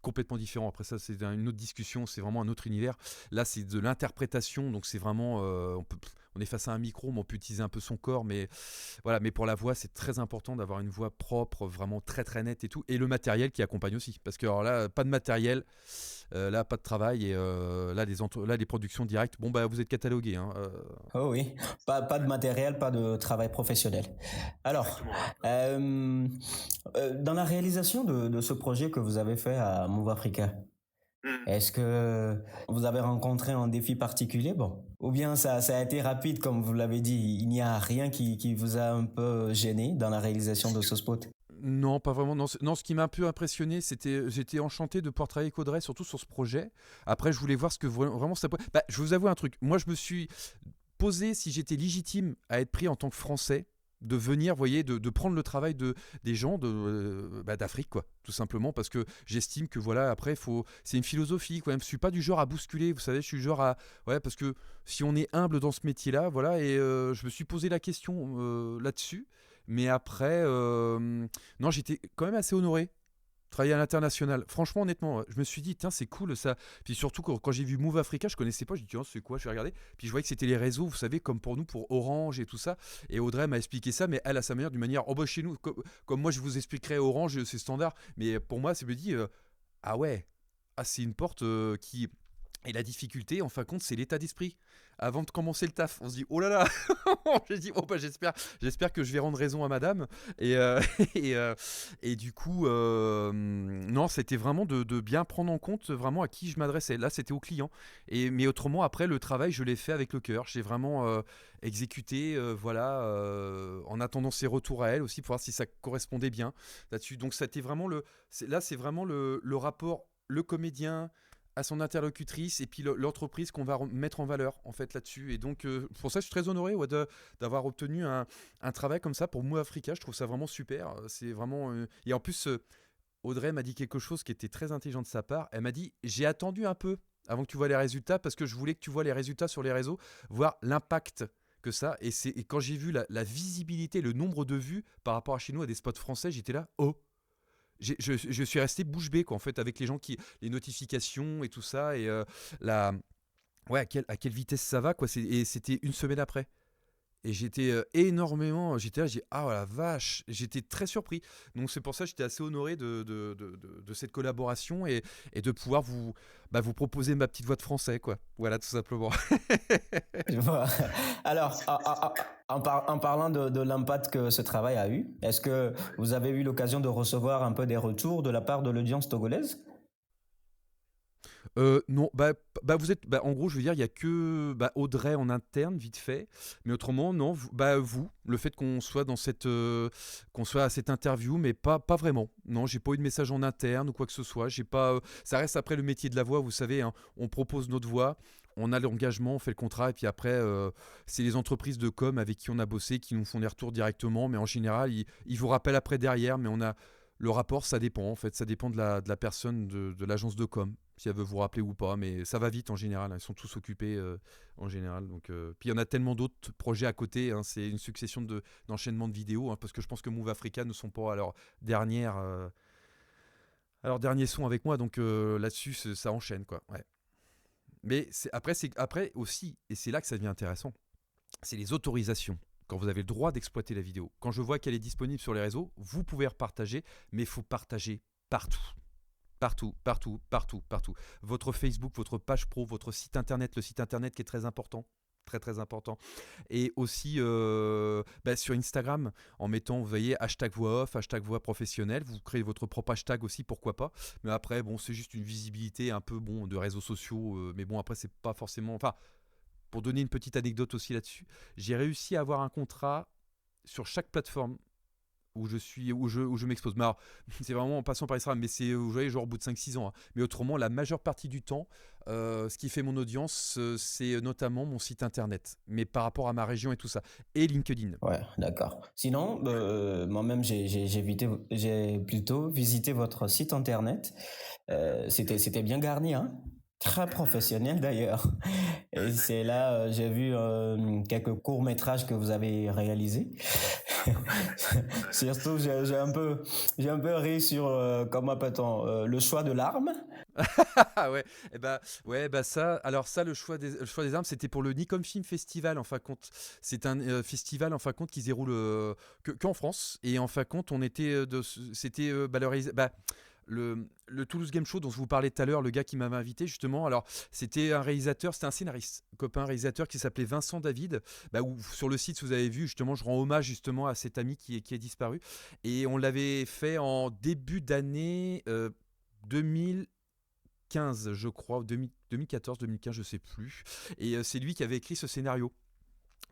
complètement différent. Après ça, c'est une autre discussion, c'est vraiment un autre univers. Là, c'est de l'interprétation, donc c'est vraiment... on est face à un micro, mais on peut utiliser un peu son corps, mais voilà, mais pour la voix, c'est très important d'avoir une voix propre, vraiment très très nette et tout. Et le matériel qui accompagne aussi. Parce que alors là, pas de matériel, là, pas de travail. Et là, les productions directes, bon, bah, vous êtes catalogués. Hein, Oh oui, pas de matériel, pas de travail professionnel. Alors, dans la réalisation de ce projet que vous avez fait à Move Africa, est-ce que vous avez rencontré un défi particulier? Bon, ou bien ça a été rapide, comme vous l'avez dit, il n'y a rien qui vous a un peu gêné dans la réalisation de ce spot? Non, pas vraiment. Non, non, ce qui m'a un peu impressionné, j'étais enchanté de pouvoir travailler avec Audrey, surtout sur ce projet. Après, je voulais voir ce que vraiment ça. Bah, je vais vous avoue un truc. Moi, je me suis posé si j'étais légitime à être pris en tant que Français de venir, vous voyez, de prendre le travail des gens d'Afrique, quoi, tout simplement, parce que j'estime que voilà, après, c'est une philosophie, quoi. Je suis pas du genre à bousculer, vous savez, je suis du genre à, ouais, parce que si on est humble dans ce métier-là, voilà, et je me suis posé la question là-dessus, mais après, non, j'étais quand même assez honoré. Travailler à l'international. Franchement, honnêtement, je me suis dit, tiens, c'est cool ça. Puis surtout, quand j'ai vu Move Africa, je connaissais pas. Je me dit, tiens, c'est quoi? Je vais regarder. Puis je voyais que c'était les réseaux, vous savez, comme pour nous, pour Orange et tout ça. Et Audrey m'a expliqué ça, mais elle, à sa manière, d'une manière, oh bah chez nous, comme moi, je vous expliquerai Orange, c'est standard. Mais pour moi, ça me dit, ah ouais, ah, c'est une porte qui. Et la difficulté, en fin de compte, c'est l'état d'esprit. Avant de commencer le taf, on se dit, oh là là, j'ai dit, oh bah j'espère que je vais rendre raison à madame. Et, et, euh, et du coup, non, c'était vraiment de bien prendre en compte vraiment à qui je m'adressais. Là, c'était aux clients. Mais autrement, après, le travail, je l'ai fait avec le cœur. J'ai vraiment exécuté, voilà, en attendant ses retours à elle aussi, pour voir si ça correspondait bien là-dessus. Donc, c'était vraiment là, c'est vraiment le rapport, le comédien à son interlocutrice et puis l'entreprise qu'on va mettre en valeur en fait là-dessus. Et donc pour ça je suis très honoré d'avoir obtenu un travail comme ça pour Move Africa. Je trouve ça vraiment super. C'est vraiment et en plus Audrey m'a dit quelque chose qui était très intelligent de sa part. Elle m'a dit j'ai attendu un peu avant que tu vois les résultats parce que je voulais que tu vois les résultats sur les réseaux, voir l'impact que ça. Et quand j'ai vu la visibilité, le nombre de vues par rapport à chez nous à des spots français, j'étais là, oh, je suis resté bouche bée quoi, en fait, avec les gens les notifications et tout ça, et la, ouais, à quelle vitesse ça va, quoi. Et c'était une semaine après. Et j'étais énormément, j'étais là, j'ai ah la vache, j'étais très surpris. Donc c'est pour ça que j'étais assez honoré de cette collaboration et de pouvoir vous proposer ma petite voix de français, quoi. Voilà, tout simplement. Je vois. Alors, en parlant de l'impact que ce travail a eu, est-ce que vous avez eu l'occasion de recevoir un peu des retours de la part de l'audience togolaise? Non, vous êtes, en gros, je veux dire, il y a que Audrey en interne, vite fait, mais autrement, non, vous, le fait qu'on soit à cette interview, mais pas vraiment. Non, j'ai pas eu de message en interne ou quoi que ce soit. J'ai pas, ça reste après le métier de la voix, vous savez, hein, on propose notre voix. On a l'engagement, on fait le contrat, et puis après, c'est les entreprises de com avec qui on a bossé qui nous font des retours directement, mais en général, ils vous rappellent après derrière, mais le rapport, ça dépend en fait, ça dépend de la personne de l'agence de com, si elle veut vous rappeler ou pas, mais ça va vite en général, hein, ils sont tous occupés en général. Donc, puis il y en a tellement d'autres projets à côté, hein, c'est une succession d'enchaînements de vidéos, hein, parce que je pense que Move Africa ne sont pas à leur dernier son avec moi, donc là-dessus ça enchaîne quoi. Ouais. Mais après aussi, et c'est là que ça devient intéressant, c'est les autorisations. Quand vous avez le droit d'exploiter la vidéo. Quand je vois qu'elle est disponible sur les réseaux, vous pouvez repartager, mais il faut partager partout. Partout, partout, partout, partout. Votre Facebook, votre page pro, votre site internet, le site internet qui est très important. Très très important. Et aussi sur Instagram, en mettant, vous voyez, hashtag voix off, hashtag voix professionnelle, vous créez votre propre hashtag aussi, pourquoi pas. Mais après, bon, c'est juste une visibilité un peu de réseaux sociaux, mais bon, après, c'est pas forcément. Enfin, pour donner une petite anecdote aussi là-dessus, j'ai réussi à avoir un contrat sur chaque plateforme où je m'expose. Mais alors, c'est vraiment en passant par Instagram, mais c'est, vous voyez, genre au bout de 5-6 ans, hein. Mais autrement, la majeure partie du temps, ce qui fait mon audience, c'est notamment mon site internet, mais par rapport à ma région et tout ça, et LinkedIn. Ouais, d'accord. Sinon, moi-même, j'ai plutôt visité votre site internet. C'était bien garni, hein? Très professionnel d'ailleurs. Et c'est là, j'ai vu quelques courts-métrages que vous avez réalisés. Surtout, j'ai un peu ri sur, comment appelle-t-on, le choix de l'arme. Ah ouais, ouais, ça, alors ça, le choix des armes, c'était pour le Nikon Film Festival, en fin de compte. C'est un festival, en fin de compte, qui se déroule qu'en France. Et en fin de compte, c'était le Toulouse Game Show dont je vous parlais tout à l'heure, le gars qui m'avait invité justement. Alors c'était un scénariste, un copain réalisateur qui s'appelait Vincent David. Où, sur le site, si vous avez vu justement, je rends hommage justement à cet ami qui est disparu. Et on l'avait fait en début d'année 2015, je crois, 2014, 2015, je sais plus. Et c'est lui qui avait écrit ce scénario.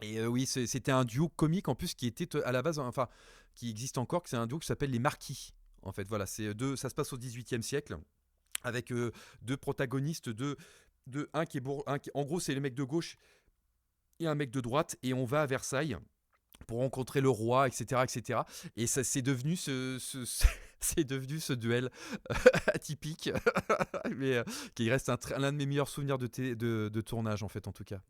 Et oui, c'était un duo comique en plus qui était à la base, enfin, qui existe encore, que c'est un duo qui s'appelle les Marquis. En fait, voilà, ça se passe au XVIIIe siècle avec deux protagonistes, un qui est en gros, c'est le mec de gauche et un mec de droite, et on va à Versailles pour rencontrer le roi, etc., etc. Et ça, c'est devenu c'est devenu ce duel atypique, mais qui reste l'un de mes meilleurs souvenirs de tournage, en fait, en tout cas.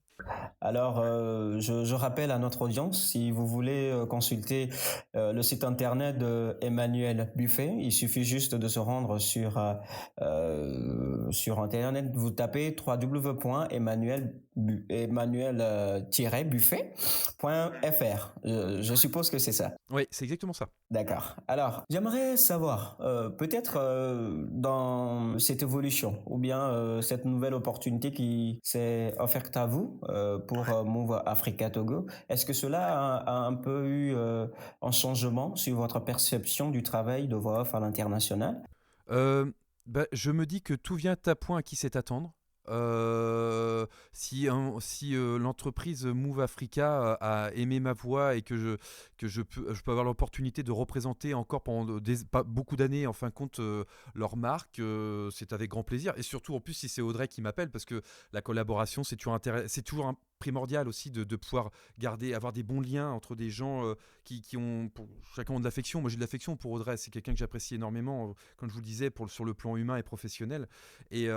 Alors, je rappelle à notre audience, si vous voulez consulter le site internet de Emmanuel Buffet, il suffit juste de se rendre sur internet, vous tapez www.emmanuel-buffet.fr. Je suppose que c'est ça. Oui, c'est exactement ça. D'accord. Alors, j'aimerais savoir, peut-être dans cette évolution ou bien cette nouvelle opportunité qui s'est offerte à vous pour Move Africa Togo, est-ce que cela a un peu eu un changement sur votre perception du travail de voix off à l'international? Euh, je me dis que tout vient à point à qui sait attendre. Si l'entreprise Move Africa a aimé ma voix et que je peux avoir l'opportunité de représenter encore pendant pas beaucoup d'années en fin de compte leur marque, c'est avec grand plaisir. Et surtout en plus si c'est Audrey qui m'appelle, parce que la collaboration c'est toujours primordial aussi de pouvoir avoir des bons liens entre des gens qui ont chacun ont de l'affection. Moi j'ai de l'affection pour Audrey, c'est quelqu'un que j'apprécie énormément, comme je vous le disais, sur le plan humain et professionnel. Et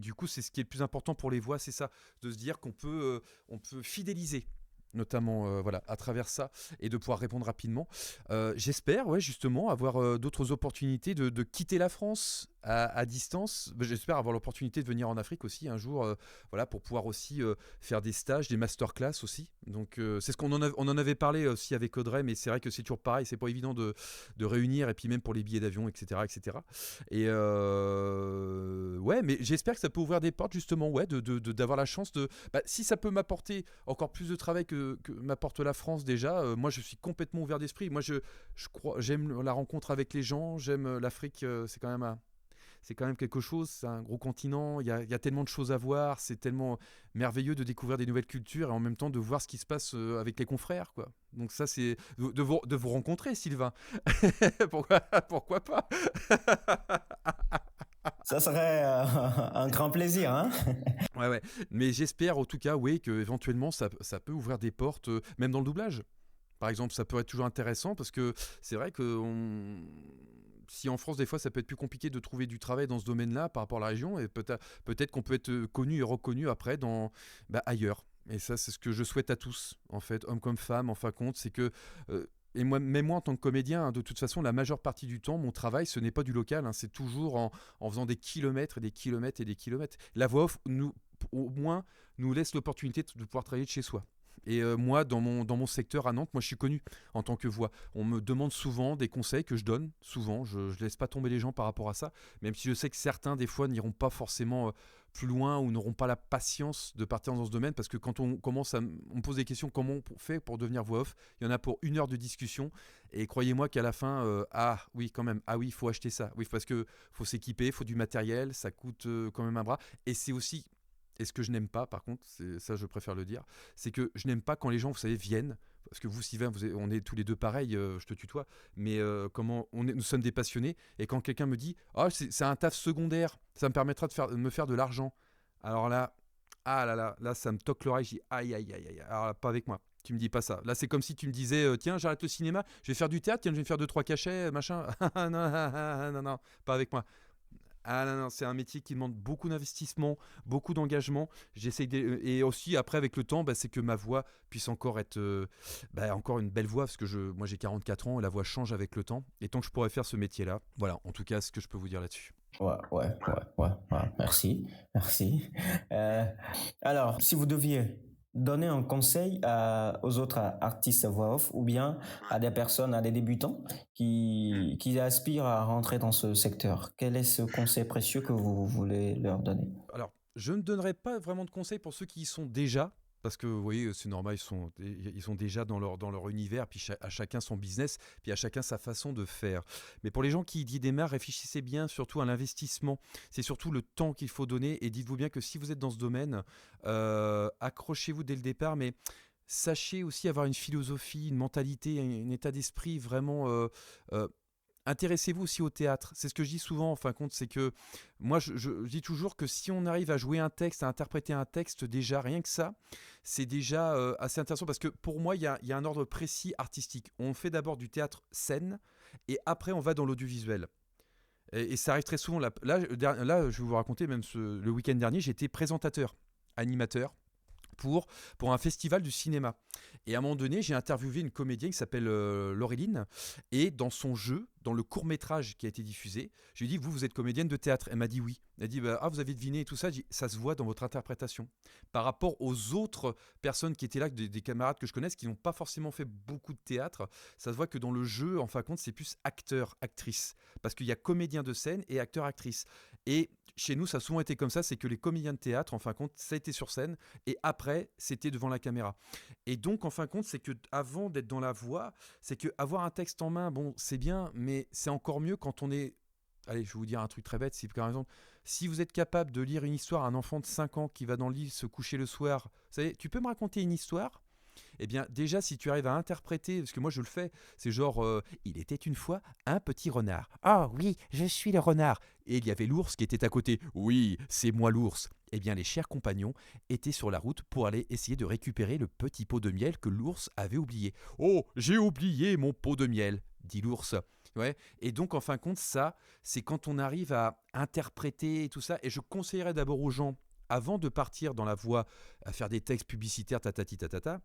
du coup, c'est ce qui est le plus important pour les voix, c'est ça, de se dire on peut fidéliser notamment voilà, à travers ça, et de pouvoir répondre rapidement. J'espère ouais, justement avoir d'autres opportunités de quitter la France à distance. J'espère avoir l'opportunité de venir en Afrique aussi un jour, voilà, pour pouvoir aussi faire des stages, des masterclass aussi. Donc c'est ce on en avait parlé aussi avec Audrey, mais c'est vrai que c'est toujours pareil, c'est pas évident de réunir, et puis même pour les billets d'avion, etc. etc. Et ouais, mais j'espère que ça peut ouvrir des portes justement, ouais, d'avoir la chance si ça peut m'apporter encore plus de travail que m'apporte la France déjà, moi je suis complètement ouvert d'esprit. Moi je crois, j'aime la rencontre avec les gens, j'aime l'Afrique, c'est quand même quelque chose, c'est un gros continent, il y a tellement de choses à voir, c'est tellement merveilleux de découvrir des nouvelles cultures et en même temps de voir ce qui se passe avec les confrères, quoi. Donc ça c'est de vous rencontrer, Sylvain. Pourquoi pas. Ça serait un grand plaisir, hein? Ouais, ouais. Mais j'espère en tout cas, oui, que éventuellement ça peut ouvrir des portes, même dans le doublage. Par exemple, ça peut être toujours intéressant parce que c'est vrai que si en France, des fois, ça peut être plus compliqué de trouver du travail dans ce domaine-là par rapport à la région, et peut-être qu'on peut être connu et reconnu après ailleurs. Et ça, c'est ce que je souhaite à tous, en fait, hommes comme femmes, en fin de compte, c'est que. Et moi, même moi, en tant que comédien, hein, de toute façon, la majeure partie du temps, mon travail, ce n'est pas du local, hein, c'est toujours en faisant des kilomètres et des kilomètres et des kilomètres. La voix off, au moins, nous laisse l'opportunité de pouvoir travailler de chez soi. Et moi, dans mon secteur à Nantes, moi je suis connu en tant que voix. On me demande souvent des conseils que je donne, souvent. Je ne laisse pas tomber les gens par rapport à ça, même si je sais que certains, des fois, n'iront pas forcément plus loin ou n'auront pas la patience de partir dans ce domaine, parce que quand on commence on me pose des questions, comment on fait pour devenir voix off, il y en a pour 1 heure de discussion. Et croyez-moi qu'à la fin, ah oui, quand même, ah oui, il faut acheter ça. Oui, parce que faut s'équiper, il faut du matériel, ça coûte quand même un bras. Et c'est aussi. Et ce que je n'aime pas, par contre, c'est ça, je préfère le dire, c'est que je n'aime pas quand les gens, vous savez, viennent. Parce que vous, Sylvain, on est tous les deux pareils, je te tutoie, mais nous sommes des passionnés. Et quand quelqu'un me dit, ah, c'est un taf secondaire, ça me permettra de me faire de l'argent. Alors là, ah là, ça me toque l'oreille, je dis, aïe, aïe, aïe, aïe. Alors là, pas avec moi. Tu me dis pas ça. Là, c'est comme si tu me disais, tiens, j'arrête le cinéma, je vais faire du théâtre, tiens, je vais faire 2-3 cachets, machin. Non, non, non, pas avec moi. Ah non, non, c'est un métier qui demande beaucoup d'investissement, beaucoup d'engagement. Et aussi, après, avec le temps, c'est que ma voix puisse encore être encore une belle voix, parce que moi j'ai 44 ans et la voix change avec le temps. Et tant que je pourrais faire ce métier-là, voilà, en tout cas, ce que je peux vous dire là-dessus. Ouais, ouais, ouais, ouais, ouais. Merci, merci. Euh, alors, si vous deviez donner un conseil aux autres artistes voix off ou bien à des personnes, à des débutants qui aspirent à rentrer dans ce secteur, quel est ce conseil précieux que vous voulez leur donner? Alors, je ne donnerai pas vraiment de conseils pour ceux qui y sont déjà. Parce que vous voyez, c'est normal, ils sont déjà dans leur univers, puis à chacun son business, puis à chacun sa façon de faire. Mais pour les gens qui y démarrent, réfléchissez bien surtout à l'investissement. C'est surtout le temps qu'il faut donner, et dites-vous bien que si vous êtes dans ce domaine, accrochez-vous dès le départ, mais sachez aussi avoir une philosophie, une mentalité, un état d'esprit vraiment intéressez-vous aussi au théâtre. C'est ce que je dis souvent, en fin de compte, c'est que moi, je dis toujours que si on arrive à jouer un texte, à interpréter un texte, déjà, rien que ça, c'est déjà assez intéressant parce que pour moi, il y a un ordre précis artistique. On fait d'abord du théâtre scène et après, on va dans l'audiovisuel. Et ça arrive très souvent. Là, je vais vous raconter, même le week-end dernier, j'étais présentateur, animateur pour, pour un festival du cinéma. Et à un moment donné, j'ai interviewé une comédienne qui s'appelle Laureline. Et dans son jeu, dans le court métrage qui a été diffusé, je lui ai dit, vous êtes comédienne de théâtre. Elle m'a dit oui. Elle a dit, bah, ah, vous avez deviné et tout ça. J'ai dit, ça se voit dans votre interprétation. Par rapport aux autres personnes qui étaient là, des camarades que je connaisse, qui n'ont pas forcément fait beaucoup de théâtre, ça se voit que dans le jeu, en fin de compte, c'est plus acteur, actrice. Parce qu'il y a comédien de scène et acteur, actrice. Et chez nous, ça a souvent été comme ça, c'est que les comédiens de théâtre, en fin de compte, ça a été sur scène, et après, c'était devant la caméra. Et donc, en fin de compte, c'est que avant d'être dans la voix, c'est que avoir un texte en main, bon, c'est bien, mais c'est encore mieux quand on est. Allez, je vais vous dire un truc très bête, si par exemple, si vous êtes capable de lire une histoire à un enfant de 5 ans qui va dans le lit se coucher le soir, vous savez, tu peux me raconter une histoire? Eh bien, déjà, si tu arrives à interpréter, parce que moi je le fais, c'est genre, il était une fois un petit renard. Ah oui, je suis le renard. Et il y avait l'ours qui était à côté. Oui, c'est moi l'ours. Eh bien, les chers compagnons étaient sur la route pour aller essayer de récupérer le petit pot de miel que l'ours avait oublié. Oh, j'ai oublié mon pot de miel, dit l'ours. Ouais. Et donc, en fin de compte, ça, c'est quand on arrive à interpréter tout ça. Et je conseillerais d'abord aux gens, avant de partir dans la voie, à faire des textes publicitaires, tatati tatata,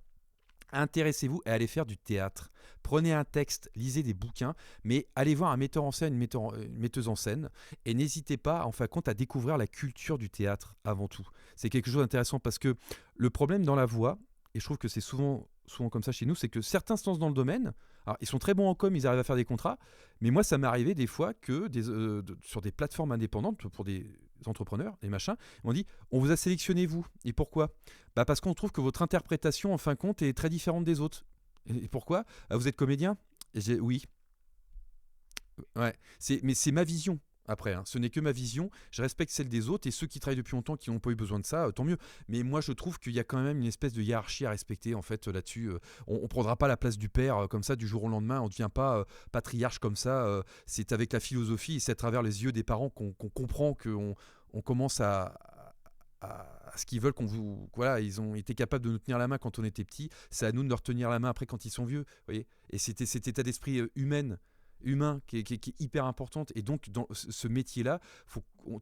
intéressez-vous et allez faire du théâtre. Prenez un texte, lisez des bouquins, mais allez voir un metteur en scène, une metteuse en scène, et n'hésitez pas, en fin de compte, à découvrir la culture du théâtre avant tout. C'est quelque chose d'intéressant parce que le problème dans la voix, et je trouve que c'est souvent comme ça chez nous, c'est que certains se lancent dans le domaine. Alors, ils sont très bons en com, ils arrivent à faire des contrats, mais moi, ça m'est arrivé des fois que sur des plateformes indépendantes, pour des entrepreneurs, des machins, on dit, on vous a sélectionné vous. Et pourquoi? Bah parce qu'on trouve que votre interprétation, en fin de compte, est très différente des autres. Et pourquoi? Ah, vous êtes comédien? Oui. Ouais. Mais c'est ma vision. Après, hein. Ce n'est que ma vision. Je respecte celle des autres et ceux qui travaillent depuis longtemps qui n'ont pas eu besoin de ça, tant mieux. Mais moi, je trouve qu'il y a quand même une espèce de hiérarchie à respecter en fait là-dessus. On ne prendra pas la place du père comme ça du jour au lendemain. On ne devient pas patriarche comme ça. C'est avec la philosophie et c'est à travers les yeux des parents qu'on comprend qu'on commence à ce qu'ils veulent qu'on vous. Voilà, ils ont été capables de nous tenir la main quand on était petits. C'est à nous de leur tenir la main après quand ils sont vieux. Vous voyez. Et c'était cet état d'esprit humain qui est hyper importante. Et donc, dans ce métier-là,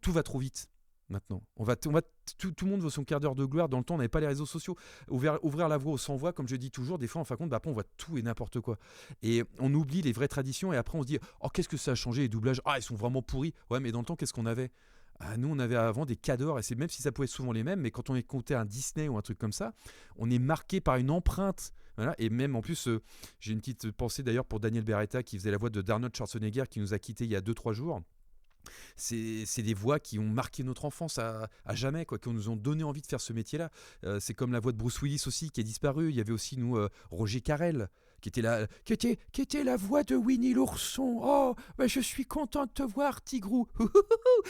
tout va trop vite. Maintenant, tout le monde veut son quart d'heure de gloire. Dans le temps, on n'avait pas les réseaux sociaux. Ouvrir la voie aux sans voix, comme je dis toujours, des fois, en fin de compte, après, on voit tout et n'importe quoi. Et on oublie les vraies traditions. Et après, on se dit, oh, qu'est-ce que ça a changé les doublages? Ah, ils sont vraiment pourris. Ouais, mais dans le temps, qu'est-ce qu'on avait? Ah, nous, on avait avant des cadors, et c'est même si ça pouvait être souvent les mêmes, mais quand on écoutait un Disney ou un truc comme ça, on est marqué par une empreinte. Voilà. Et même en plus, j'ai une petite pensée d'ailleurs pour Daniel Beretta qui faisait la voix d'Arnold Schwarzenegger qui nous a quittés il y a 2 3 jours. C'est des voix qui ont marqué notre enfance à jamais, quoi, qui nous ont donné envie de faire ce métier-là. C'est comme la voix de Bruce Willis aussi qui est disparue. Il y avait aussi nous Roger Carrel qui était la voix de Winnie l'ourson. Oh, bah, je suis content de te voir, Tigrou.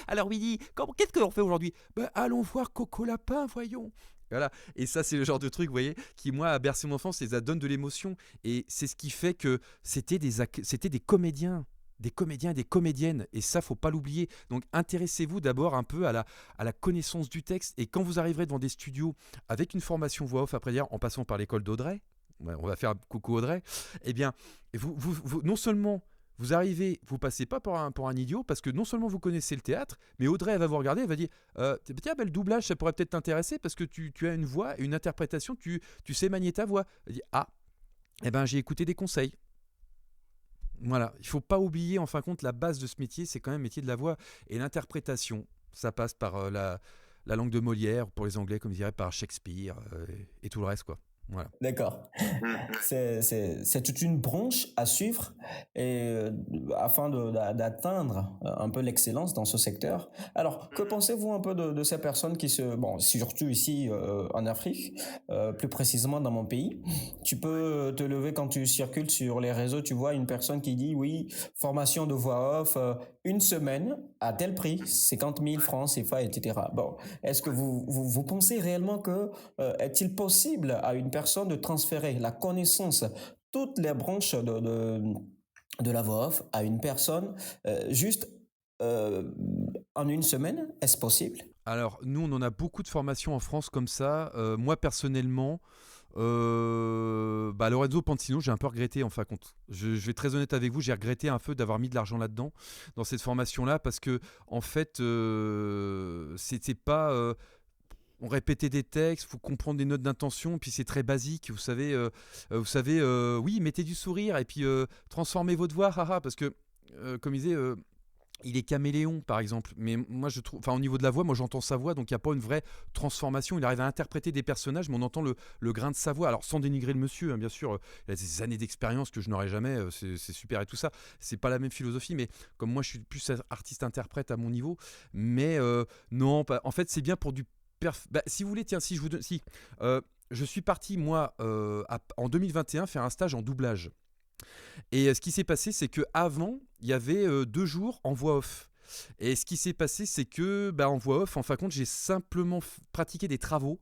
Alors Winnie, qu'est-ce que l'on fait aujourd'hui? Bah, allons voir Coco Lapin, voyons. Voilà. Et ça, c'est le genre de truc, vous voyez, qui, moi, a bercé mon enfance et ça donne de l'émotion. Et c'est ce qui fait que c'était des comédiens. Des comédiens et des comédiennes, et ça, faut pas l'oublier. Donc, intéressez-vous d'abord un peu à la connaissance du texte, et quand vous arriverez devant des studios avec une formation voix off, après dire, en passant par l'école d'Audrey, ouais, on va faire coucou Audrey, eh bien, non seulement vous arrivez, vous passez pas pour un idiot, parce que non seulement vous connaissez le théâtre, mais Audrey, elle va vous regarder, elle va dire, tiens, le doublage, ça pourrait peut-être t'intéresser, parce que tu as une voix, une interprétation, tu sais manier ta voix. Elle dit, ah, eh ben, j'ai écouté des conseils. Voilà, il faut pas oublier, en fin de compte, la base de ce métier, c'est quand même le métier de la voix. Et l'interprétation, ça passe par la langue de Molière, pour les Anglais, comme je dirais, par Shakespeare, et tout le reste, quoi. Voilà. D'accord. C'est toute une branche à suivre et afin d'atteindre un peu l'excellence dans ce secteur. Alors, que pensez-vous un peu de ces personnes bon, surtout ici en Afrique, plus précisément dans mon pays, tu peux te lever quand tu circules sur les réseaux, tu vois une personne qui dit oui, formation de voix off, une semaine à tel prix, 50 000 francs CFA, etc. Bon, est-ce que vous pensez réellement que est-il possible à une personne de transférer la connaissance, toutes les branches de la voix off à une personne juste euh, en une semaine? Est-ce possible? Alors, nous, on en a beaucoup de formations en France comme ça. Moi, personnellement, Lorenzo Pantino, j'ai un peu regretté en fin de compte. Je vais être très honnête avec vous, j'ai regretté un peu d'avoir mis de l'argent là-dedans, dans cette formation-là, parce que, en fait, c'était pas. On répétait des textes, faut comprendre des notes d'intention, puis c'est très basique. Oui, mettez du sourire et puis transformez votre voix, haha, parce que, comme il disait, il est caméléon par exemple, mais moi je trouve, enfin au niveau de la voix, moi j'entends sa voix, donc il n'y a pas une vraie transformation. Il arrive à interpréter des personnages, mais on entend le grain de sa voix. Alors sans dénigrer le monsieur, hein, bien sûr, il a des années d'expérience que je n'aurais jamais, c'est super et tout ça. C'est pas la même philosophie, mais comme moi je suis plus artiste-interprète à mon niveau, mais non, en fait c'est bien pour du si vous voulez, tiens, si je vous donne, si je suis parti moi en 2021 faire un stage en doublage. Et ce qui s'est passé, c'est que avant, il y avait 2 jours en voix off. Et ce qui s'est passé, c'est que en voix off, en fin de compte, j'ai simplement pratiqué des travaux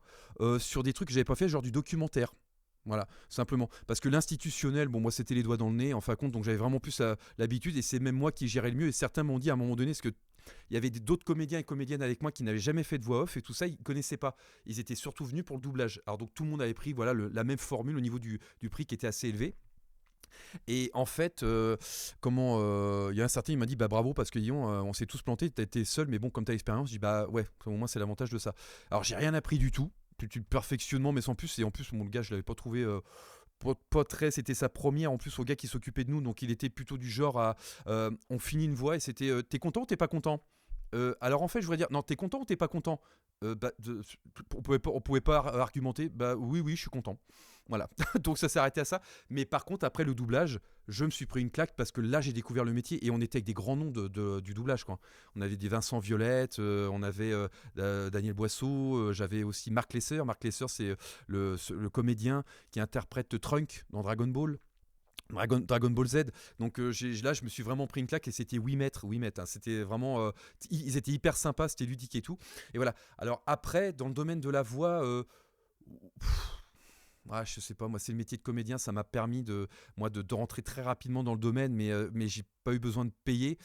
sur des trucs que j'avais pas fait, genre du documentaire. Voilà, simplement. Parce que l'institutionnel, bon, moi, c'était les doigts dans le nez, en fin de compte, donc j'avais vraiment plus l'habitude, et c'est même moi qui gérais le mieux. Et certains m'ont dit à un moment donné, parce que il y avait d'autres comédiens et comédiennes avec moi qui n'avaient jamais fait de voix off et tout ça, ils connaissaient pas. Ils étaient surtout venus pour le doublage. Alors donc tout le monde avait pris voilà la même formule au niveau du prix qui était assez élevé. Et en fait, il y a un certain, il m'a dit bah bravo parce que disons, on s'est tous plantés, t'as été seul, mais bon, comme t'as l'expérience, je dis bah ouais, au moins c'est l'avantage de ça. Alors j'ai rien appris du tout, du perfectionnement, mais sans plus. Et en plus, mon gars, je l'avais pas trouvé. Pas très, c'était sa première en plus au gars qui s'occupait de nous, donc il était plutôt du genre à on finit une voix et c'était t'es content ou t'es pas content. Alors en fait, je voudrais dire, non, t'es content ou t'es pas content. On pouvait pas argumenter, bah oui, oui, je suis content. Voilà, donc ça s'est arrêté à ça. Mais par contre, après le doublage, je me suis pris une claque parce que là, j'ai découvert le métier et on était avec des grands noms du doublage, quoi. On avait des Vincent Violette, on avait Daniel Boisseau, j'avais aussi Marc Lesser. Marc Lesser, c'est le comédien qui interprète Trunk dans Dragon Ball. Dragon Ball Z. Donc là, je me suis vraiment pris une claque et c'était 8 mètres. 8 mètres hein. C'était vraiment. Ils étaient hyper sympas, c'était ludique et tout. Et voilà. Alors après, dans le domaine de la voix. Je sais pas, moi c'est le métier de comédien, ça m'a permis de rentrer très rapidement dans le domaine, mais j'ai pas eu besoin de payer.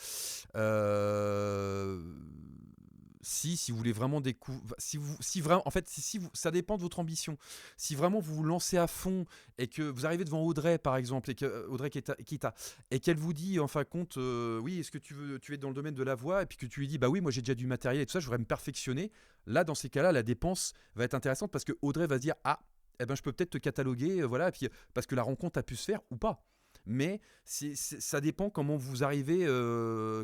Euh, si vous voulez vraiment découvrir, si vraiment, en fait, ça dépend de votre ambition. Si vraiment vous vous lancez à fond et que vous arrivez devant Audrey par exemple et que Audrey Kita et qu'elle vous dit en fin de compte, oui, est-ce que tu es dans le domaine de la voix et puis que tu lui dis bah oui, moi j'ai déjà du matériel et tout ça, je voudrais me perfectionner. Là, dans ces cas-là, la dépense va être intéressante parce que Audrey va se dire ah, eh ben je peux peut-être te cataloguer, voilà, et puis parce que la rencontre a pu se faire ou pas. Mais ça dépend comment vous arrivez,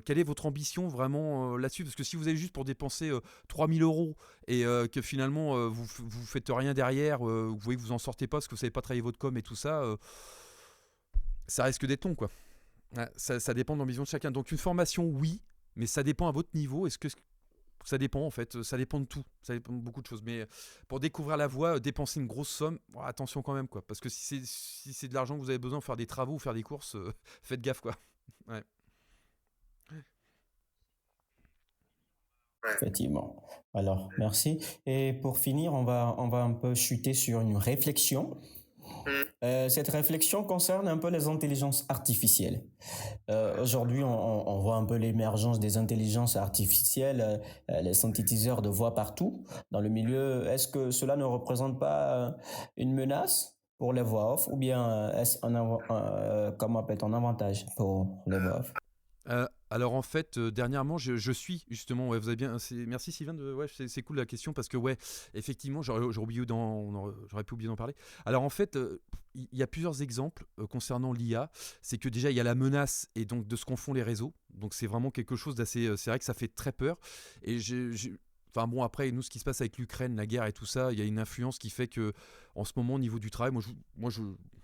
quelle est votre ambition vraiment là-dessus. Parce que si vous allez juste pour dépenser 3000 euros et que finalement vous faites rien derrière, vous voyez que vous en sortez pas parce que vous savez pas travailler votre com et tout ça, ça risque d'être long quoi. Ouais, ça dépend de l'ambition de chacun. Donc une formation, oui, mais ça dépend à votre niveau. Est-ce que ça dépend en fait, ça dépend de tout, ça dépend de beaucoup de choses. Mais pour découvrir la voix, dépenser une grosse somme, attention quand même quoi. Parce que si c'est de l'argent que vous avez besoin pour faire des travaux ou faire des courses, faites gaffe quoi. Ouais. Effectivement. Alors, merci. Et pour finir, on va un peu chuter sur une réflexion. Cette réflexion concerne un peu les intelligences artificielles. Aujourd'hui, on voit un peu l'émergence des intelligences artificielles, les synthétiseurs de voix partout dans le milieu. Est-ce que cela ne représente pas une menace pour les voix off ou bien est-ce comment appelle-t-on, un avantage pour les voix off? Alors en fait, dernièrement, je suis justement, ouais, vous avez bien, merci Sylvain, ouais, c'est cool la question parce que ouais, effectivement, j'aurais pu oublier d'en parler. Alors en fait, il y a plusieurs exemples concernant l'IA. C'est que déjà il y a la menace et donc de ce qu'en font les réseaux. Donc c'est vraiment quelque chose d'assez, c'est vrai que ça fait très peur. Et enfin bon, après, nous, ce qui se passe avec l'Ukraine, la guerre et tout ça, il y a une influence qui fait que, en ce moment, au niveau du travail,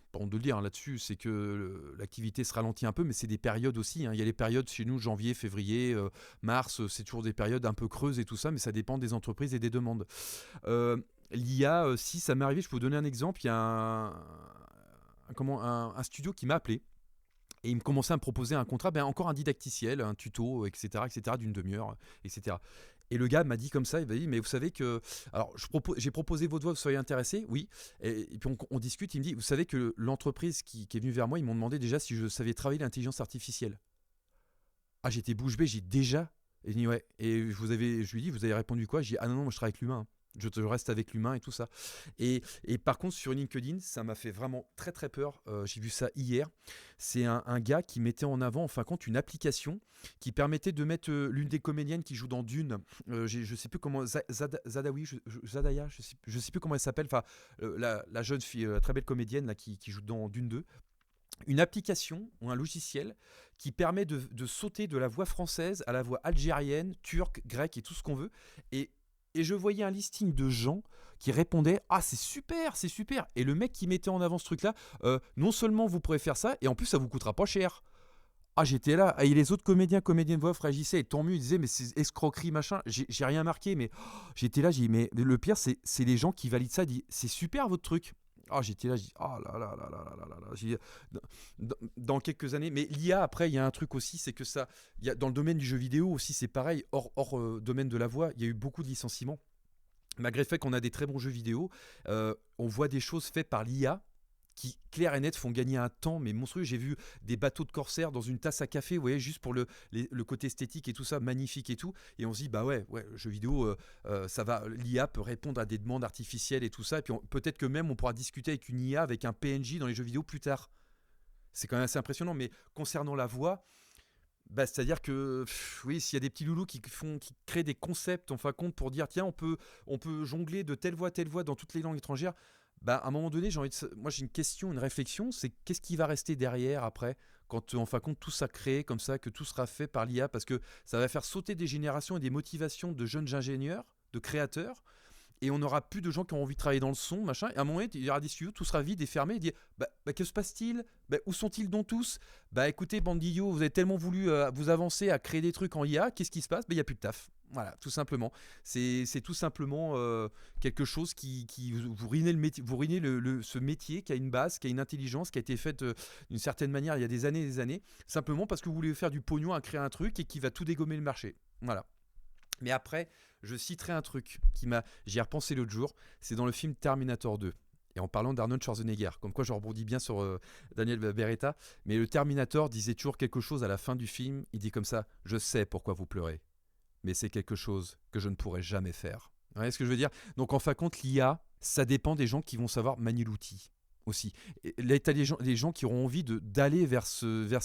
pas honte de le dire là-dessus, c'est que l'activité se ralentit un peu, mais c'est des périodes aussi. Hein. Il y a les périodes chez nous, janvier, février, mars, c'est toujours des périodes un peu creuses et tout ça, mais ça dépend des entreprises et des demandes. L'IA, si ça m'est arrivé, je peux vous donner un exemple. Il y a un studio qui m'a appelé. Et il me commençait à me proposer un contrat, encore un didacticiel, un tuto, etc., etc., d'une demi-heure, etc. Et le gars m'a dit comme ça, il m'a dit, mais vous savez que... Alors, j'ai proposé votre voix, vous soyez intéressé, oui. Et puis on discute, il me dit, vous savez que l'entreprise qui est venue vers moi, ils m'ont demandé déjà si je savais travailler l'intelligence artificielle. Ah, j'étais bouche bée, j'ai déjà... Et il dit, ouais. Et je lui dis, vous avez répondu quoi? J'ai dit, ah non, non, moi je travaille avec l'humain. Je reste avec l'humain et tout ça. Et par contre, sur LinkedIn, ça m'a fait vraiment très très peur. J'ai vu ça hier. C'est un gars qui mettait en avant, en fin de compte, une application qui permettait de mettre l'une des comédiennes qui joue dans Dune. Je sais plus comment, Zadawi, Zadaya, je sais plus comment elle s'appelle. Enfin, la jeune fille, la très belle comédienne là, qui joue dans Dune 2. Une application ou un logiciel qui permet de sauter de la voix française à la voix algérienne, turque, grecque et tout ce qu'on veut. Et, et je voyais un listing de gens qui répondaient ah c'est super, c'est super. Et le mec qui mettait en avant ce truc là, non seulement vous pourrez faire ça et en plus ça vous coûtera pas cher. Ah j'étais là et les autres comédiennes voix off réagissaient et tant mieux ils disaient mais c'est escroquerie machin. J'ai rien marqué mais j'étais là j'ai dit mais le pire c'est les gens qui valident ça disent c'est super votre truc. Ah, j'étais là, j'ai dit, oh là là là là là là là là. Dans quelques années, mais l'IA, après, il y a un truc aussi, c'est que ça, dans le domaine du jeu vidéo aussi, c'est pareil, hors domaine de la voix, il y a eu beaucoup de licenciements. Malgré le fait qu'on a des très bons jeux vidéo, on voit des choses faites par l'IA qui, clair et net, font gagner un temps mais monstrueux. J'ai vu des bateaux de corsaires dans une tasse à café, vous voyez, juste pour le côté esthétique et tout ça, magnifique et tout. Et on se dit, bah ouais, jeu vidéo, ça va, l'IA peut répondre à des demandes artificielles et tout ça. Et puis peut-être que même on pourra discuter avec une IA, avec un PNJ dans les jeux vidéo plus tard. C'est quand même assez impressionnant. Mais concernant la voix, bah, c'est-à-dire que oui, s'il y a des petits loulous qui créent des concepts en fin de compte pour dire tiens, on peut jongler de telle voix dans toutes les langues étrangères. Bah, à un moment donné, moi j'ai une question, une réflexion, c'est qu'est-ce qui va rester derrière après, quand en fin de compte tout ça créé comme ça, que tout sera fait par l'IA, parce que ça va faire sauter des générations et des motivations de jeunes ingénieurs, de créateurs, et on n'aura plus de gens qui ont envie de travailler dans le son, machin. Et à un moment donné, il y aura des studios, tout sera vide et fermé. Et dire, que se passe-t-il? Où sont-ils donc tous? Bah écoutez, Bandillo, vous avez tellement voulu vous avancer à créer des trucs en IA, qu'est-ce qui se passe? Il n'y a plus de taf. Voilà, tout simplement. C'est tout simplement quelque chose qui vous ruinez le métier, vous ruinez ce métier qui a une base, qui a une intelligence, qui a été faite d'une certaine manière il y a des années et des années, simplement parce que vous voulez faire du pognon à créer un truc et qui va tout dégommer le marché. Voilà. Mais après, je citerai un truc j'y ai repensé l'autre jour, c'est dans le film Terminator 2. Et en parlant d'Arnold Schwarzenegger, comme quoi je rebondis bien sur Daniel Beretta, mais le Terminator disait toujours quelque chose à la fin du film, il dit comme ça, je sais pourquoi vous pleurez, mais c'est quelque chose que je ne pourrai jamais faire. Vous voyez ce que je veux dire? Donc en fin de compte, l'IA, ça dépend des gens qui vont savoir manier l'outil aussi. Et là, t'as les gens qui auront envie d'aller vers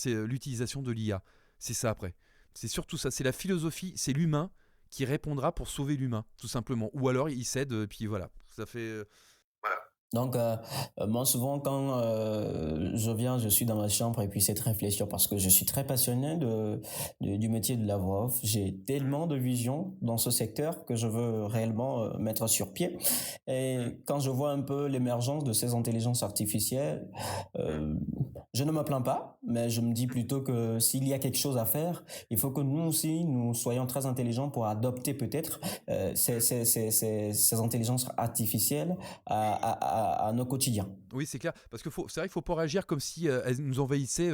l'utilisation de l'IA. C'est ça après. C'est surtout ça, c'est la philosophie, c'est l'humain qui répondra pour sauver l'humain, tout simplement. Ou alors il cède, puis voilà. Ça fait. Voilà. Donc, moi, souvent, quand je suis dans ma chambre et puis cette réflexion, parce que je suis très passionné du métier de la voix off, j'ai tellement de visions dans ce secteur que je veux réellement mettre sur pied. Et quand je vois un peu l'émergence de ces intelligences artificielles, euh, je ne me plains pas, mais je me dis plutôt que s'il y a quelque chose à faire, il faut que nous aussi, nous soyons très intelligents pour adopter peut-être ces intelligences artificielles à nos quotidiens. Oui, c'est clair. Parce que c'est vrai qu'il ne faut pas réagir comme si elles nous envahissaient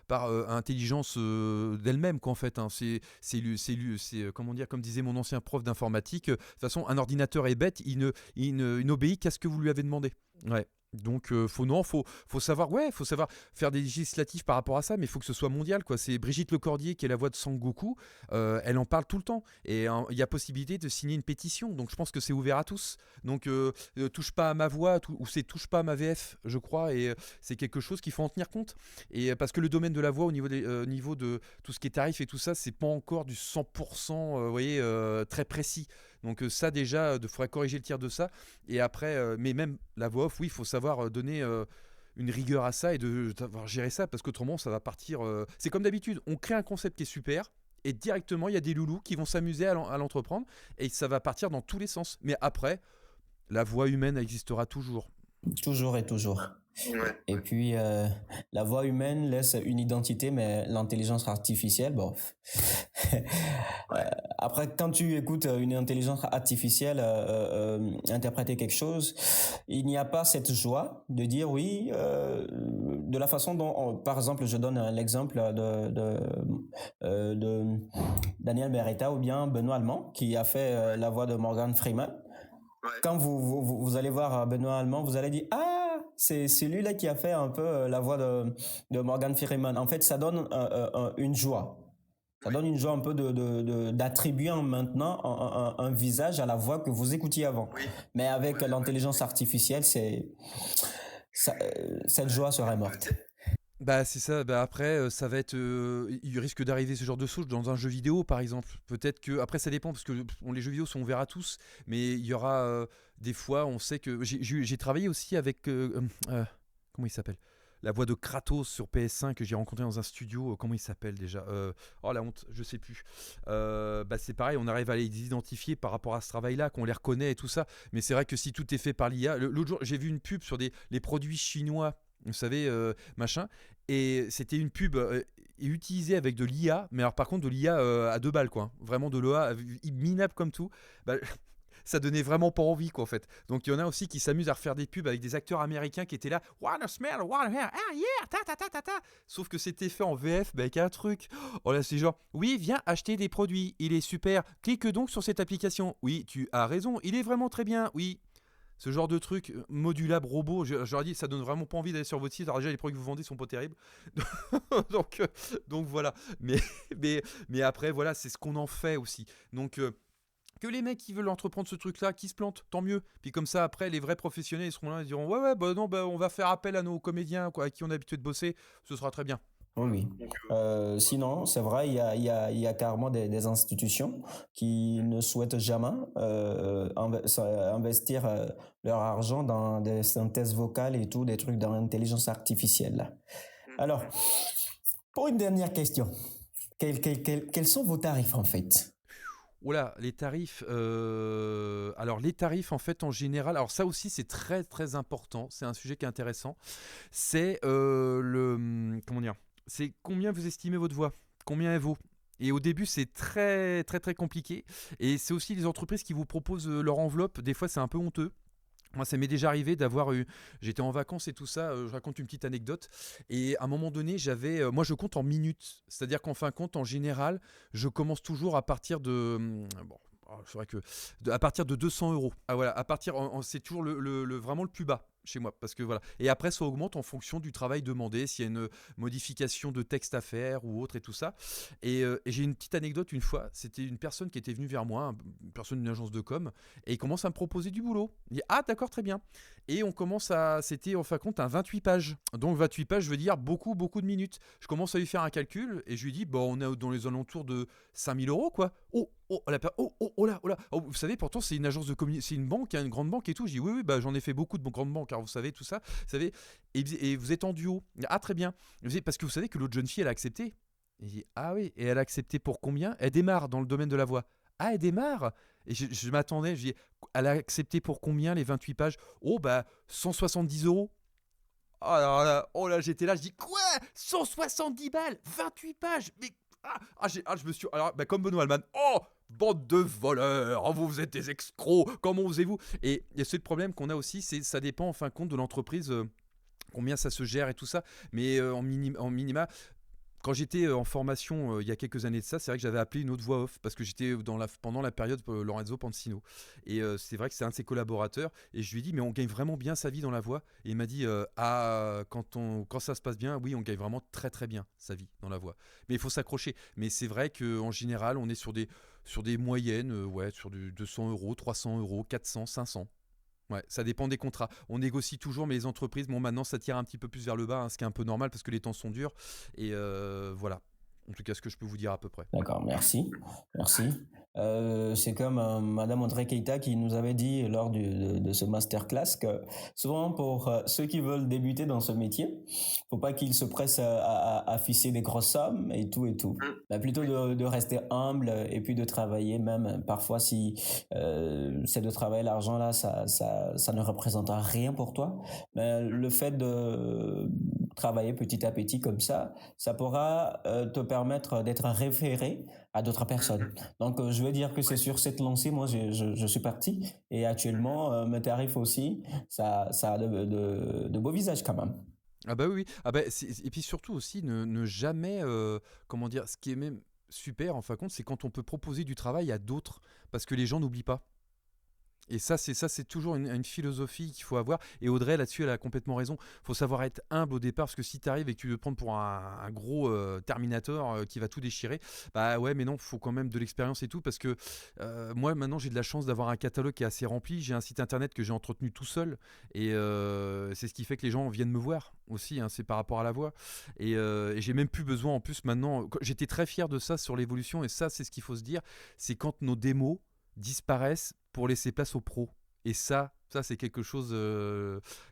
par intelligence d'elles-mêmes, qu'en fait. Hein. Comment dire, comme disait mon ancien prof d'informatique, de toute façon, un ordinateur est bête, il n'obéit qu'à ce que vous lui avez demandé. Ouais. Donc faut savoir faire des législatifs par rapport à ça, mais il faut que ce soit mondial quoi. C'est Brigitte Lecordier qui est la voix de Sangoku, elle en parle tout le temps et il y a possibilité de signer une pétition. Donc je pense que c'est ouvert à tous. Donc touche pas à ma voix ou c'est touche pas à ma VF, je crois, et c'est quelque chose qu'il faut en tenir compte. Et parce que le domaine de la voix au niveau de tout ce qui est tarif et tout ça, c'est pas encore du 100% vous voyez très précis. Donc ça déjà, il faudrait corriger le tir de ça. Et après, mais même la voix off, oui, il faut savoir donner une rigueur à ça et savoir gérer ça, parce qu'autrement, ça va partir... C'est comme d'habitude, on crée un concept qui est super, et directement, il y a des loulous qui vont s'amuser à l'entreprendre, et ça va partir dans tous les sens. Mais après, la voix humaine existera toujours. Toujours et toujours. Ouais, Et ouais. puis, la voix humaine laisse une identité, mais l'intelligence artificielle, bon. Euh, Ouais. Après, quand tu écoutes une intelligence artificielle interpréter quelque chose, il n'y a pas cette joie de dire oui, de la façon dont, par exemple, je donne l'exemple de Daniel Beretta ou bien Benoît Allemand, qui a fait la voix de Morgan Freeman. Ouais. Quand vous allez voir Benoît Allemand, vous allez dire ah, c'est celui-là qui a fait un peu la voix de Morgan Freeman. En fait, ça donne une joie. Ça Oui. donne une joie un peu d'attribuer maintenant un visage à la voix que vous écoutiez avant. Oui. Mais avec Ouais, ouais. l'intelligence artificielle, cette joie serait morte. Bah c'est ça, bah après ça va être il risque d'arriver ce genre de choses dans un jeu vidéo par exemple. Peut-être que après ça dépend parce que les jeux vidéo sont ouverts à tous, mais il y aura des fois on sait que j'ai travaillé aussi avec comment il s'appelle? La voix de Kratos sur PS5 que j'ai rencontré dans un studio, comment il s'appelle déjà? Oh la honte, je sais plus. Bah c'est pareil, on arrive à les identifier par rapport à ce travail-là, qu'on les reconnaît et tout ça. Mais c'est vrai que si tout est fait par l'IA, l'autre jour j'ai vu une pub sur les produits chinois, vous savez, machin, et c'était une pub utilisée avec de l'IA, mais alors par contre de l'IA à 2 balles, quoi. Vraiment de l'IA minable comme tout. Bah, ça donnait vraiment pas envie, quoi, en fait. Donc il y en a aussi qui s'amusent à refaire des pubs avec des acteurs américains qui étaient là. Wanna smell, wanna hair, ah yeah, ta ta ta ta ta. Sauf que c'était fait en VF, bah, avec un truc. Oh là, c'est genre, oui, viens acheter des produits, il est super. Clique donc sur cette application. Oui, tu as raison, il est vraiment très bien. Oui, ce genre de truc modulable robot, j'aurais dit ça donne vraiment pas envie d'aller sur votre site. Alors déjà les produits que vous vendez sont pas terribles. donc, donc voilà. Mais, mais, mais après voilà, c'est ce qu'on en fait aussi. Donc que les mecs qui veulent entreprendre ce truc là, qui se plantent, tant mieux. Puis comme ça après les vrais professionnels ils seront là, ils diront ouais ouais bah non bah on va faire appel à nos comédiens quoi, à qui on a l'habitude de bosser, ce sera très bien. Oui, oui. Donc, Sinon, c'est vrai, il y a carrément des institutions qui ne souhaitent jamais investir leur argent dans des synthèses vocales et tout, des trucs dans l'intelligence artificielle. Alors, pour une dernière question, quels sont vos tarifs en fait? Oula, les tarifs. Alors, les tarifs, en fait, en général. Alors, ça aussi, c'est très, très important. C'est un sujet qui est intéressant. C'est comment dire? C'est combien vous estimez votre voix? Combien elle vaut? Et au début, c'est très, très, très compliqué. Et c'est aussi les entreprises qui vous proposent leur enveloppe. Des fois, c'est un peu honteux. Moi, ça m'est déjà arrivé d'avoir eu. J'étais en vacances et tout ça. Je raconte une petite anecdote. Et à un moment donné, j'avais. Moi, je compte en minutes. C'est-à-dire qu'en fin de compte, en général, je commence toujours à partir de. Bon. C'est vrai que à partir de 200 euros. Ah voilà, à partir, c'est toujours vraiment le plus bas chez moi parce que voilà. Et après, ça augmente en fonction du travail demandé, s'il y a une modification de texte à faire ou autre et tout ça. Et j'ai une petite anecdote une fois. C'était une personne qui était venue vers moi, une personne d'une agence de com, et il commence à me proposer du boulot. Il dit ah d'accord très bien. Et on commence à, c'était en fin de compte un 28 pages. Donc 28 pages veut dire beaucoup beaucoup de minutes. Je commence à lui faire un calcul et je lui dis bon on est dans les alentours de 5000 euros quoi. Oh là. Oh, vous savez pourtant c'est une agence de c'est une banque, une grande banque et tout. Je dis oui bah j'en ai fait beaucoup de grandes banques car vous savez tout ça. Vous savez et vous êtes en duo. Ah très bien. Parce que vous savez que l'autre jeune fille elle a accepté. Et je dis ah oui et elle a accepté pour combien? Elle démarre dans le domaine de la voix. Ah elle démarre. Et je m'attendais, je dis, elle a accepté pour combien les 28 pages? Oh bah 170 euros. Alors là, oh là j'étais là, je dis quoi? 170 balles, 28 pages, mais je me suis alors bah, comme Benoît Alman. Oh bande de voleurs, oh, vous êtes des escrocs, comment osez-vous? Et c'est le problème qu'on a aussi, c'est ça dépend en fin de compte de l'entreprise. Combien ça se gère et tout ça, mais en minima, quand j'étais en formation il y a quelques années de ça, c'est vrai que j'avais appelé une autre voix off parce que j'étais pendant la période Lorenzo Pansino. Et c'est vrai que c'est un de ses collaborateurs. Et je lui ai dit, mais on gagne vraiment bien sa vie dans la voix. Et il m'a dit, quand ça se passe bien, oui, on gagne vraiment très très bien sa vie dans la voix. Mais il faut s'accrocher. Mais c'est vrai qu'en général, on est sur des moyennes, ouais, sur du 200 euros, 300 euros, 400, 500. Ouais, ça dépend des contrats. On négocie toujours, mais les entreprises, bon, maintenant, ça tire un petit peu plus vers le bas, hein, ce qui est un peu normal parce que les temps sont durs. Et voilà. En tout cas, ce que je peux vous dire à peu près. D'accord, merci. Merci. C'est comme Madame Audrey Keita qui nous avait dit lors de ce masterclass que souvent pour ceux qui veulent débuter dans ce métier, faut pas qu'ils se pressent à afficher des grosses sommes et tout et tout. Mais plutôt de rester humble et puis de travailler même parfois si c'est de travailler l'argent là, ça ne représentera rien pour toi. Mais le fait de travailler petit à petit comme ça pourra te permettre d'être référé à d'autres personnes. Donc, je veux dire que c'est sur cette lancée, moi, je suis parti. Et actuellement, mes tarifs aussi, ça a de beaux visages quand même. Ah bah oui, oui. Ah bah, et puis surtout aussi, ne jamais, comment dire, ce qui est même super en fin de compte, c'est quand on peut proposer du travail à d'autres, parce que les gens n'oublient pas. Et ça, c'est toujours une philosophie qu'il faut avoir. Et Audrey, là-dessus, elle a complètement raison. Il faut savoir être humble au départ, parce que si tu arrives et que tu veux te prendre pour un gros Terminator qui va tout déchirer, bah ouais, mais non, il faut quand même de l'expérience et tout, parce que moi, maintenant, j'ai de la chance d'avoir un catalogue qui est assez rempli. J'ai un site internet que j'ai entretenu tout seul, et c'est ce qui fait que les gens viennent me voir aussi, hein, c'est par rapport à la voix. Et j'ai même plus besoin, en plus, maintenant, j'étais très fier de ça sur l'évolution, et ça, c'est ce qu'il faut se dire, c'est quand nos démos disparaissent pour laisser place aux pros. Et ça c'est quelque chose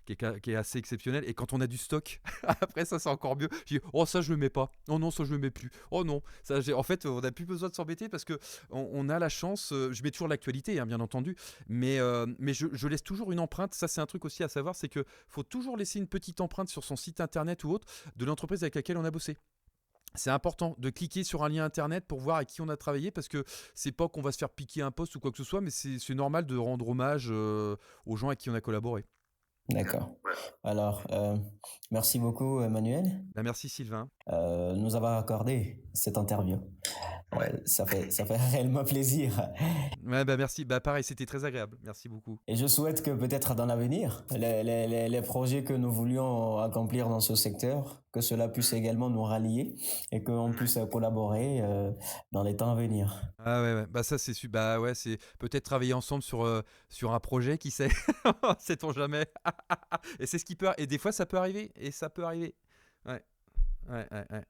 qui est assez exceptionnel. Et quand on a du stock, après ça c'est encore mieux. Je dis, oh ça je le mets pas. Oh non, ça je le mets plus. Oh non, ça en fait on n'a plus besoin de s'embêter parce que on a la chance. Je mets toujours l'actualité, hein, bien entendu, mais je laisse toujours une empreinte. Ça c'est un truc aussi à savoir, c'est que faut toujours laisser une petite empreinte sur son site internet ou autre de l'entreprise avec laquelle on a bossé. C'est important de cliquer sur un lien internet pour voir avec qui on a travaillé, parce que c'est pas qu'on va se faire piquer un poste ou quoi que ce soit, mais c'est normal de rendre hommage aux gens avec qui on a collaboré. D'accord. Alors, merci beaucoup, Emmanuel, Bah, merci Sylvain. nous avoir accordé cette interview. Ça fait réellement plaisir. Ouais, bah merci. Bah pareil, c'était très agréable. Merci beaucoup. Et je souhaite que peut-être dans l'avenir, les projets que nous voulions accomplir dans ce secteur, que cela puisse également nous rallier et qu'on puisse collaborer dans les temps à venir. Ah ouais, ouais. Bah ça c'est bah ouais, c'est peut-être travailler ensemble sur un projet, qui sait. Sait-on jamais. Et c'est ce qui peut et des fois ça peut arriver, et ça peut arriver. Ouais. Ouais, ouais, ouais.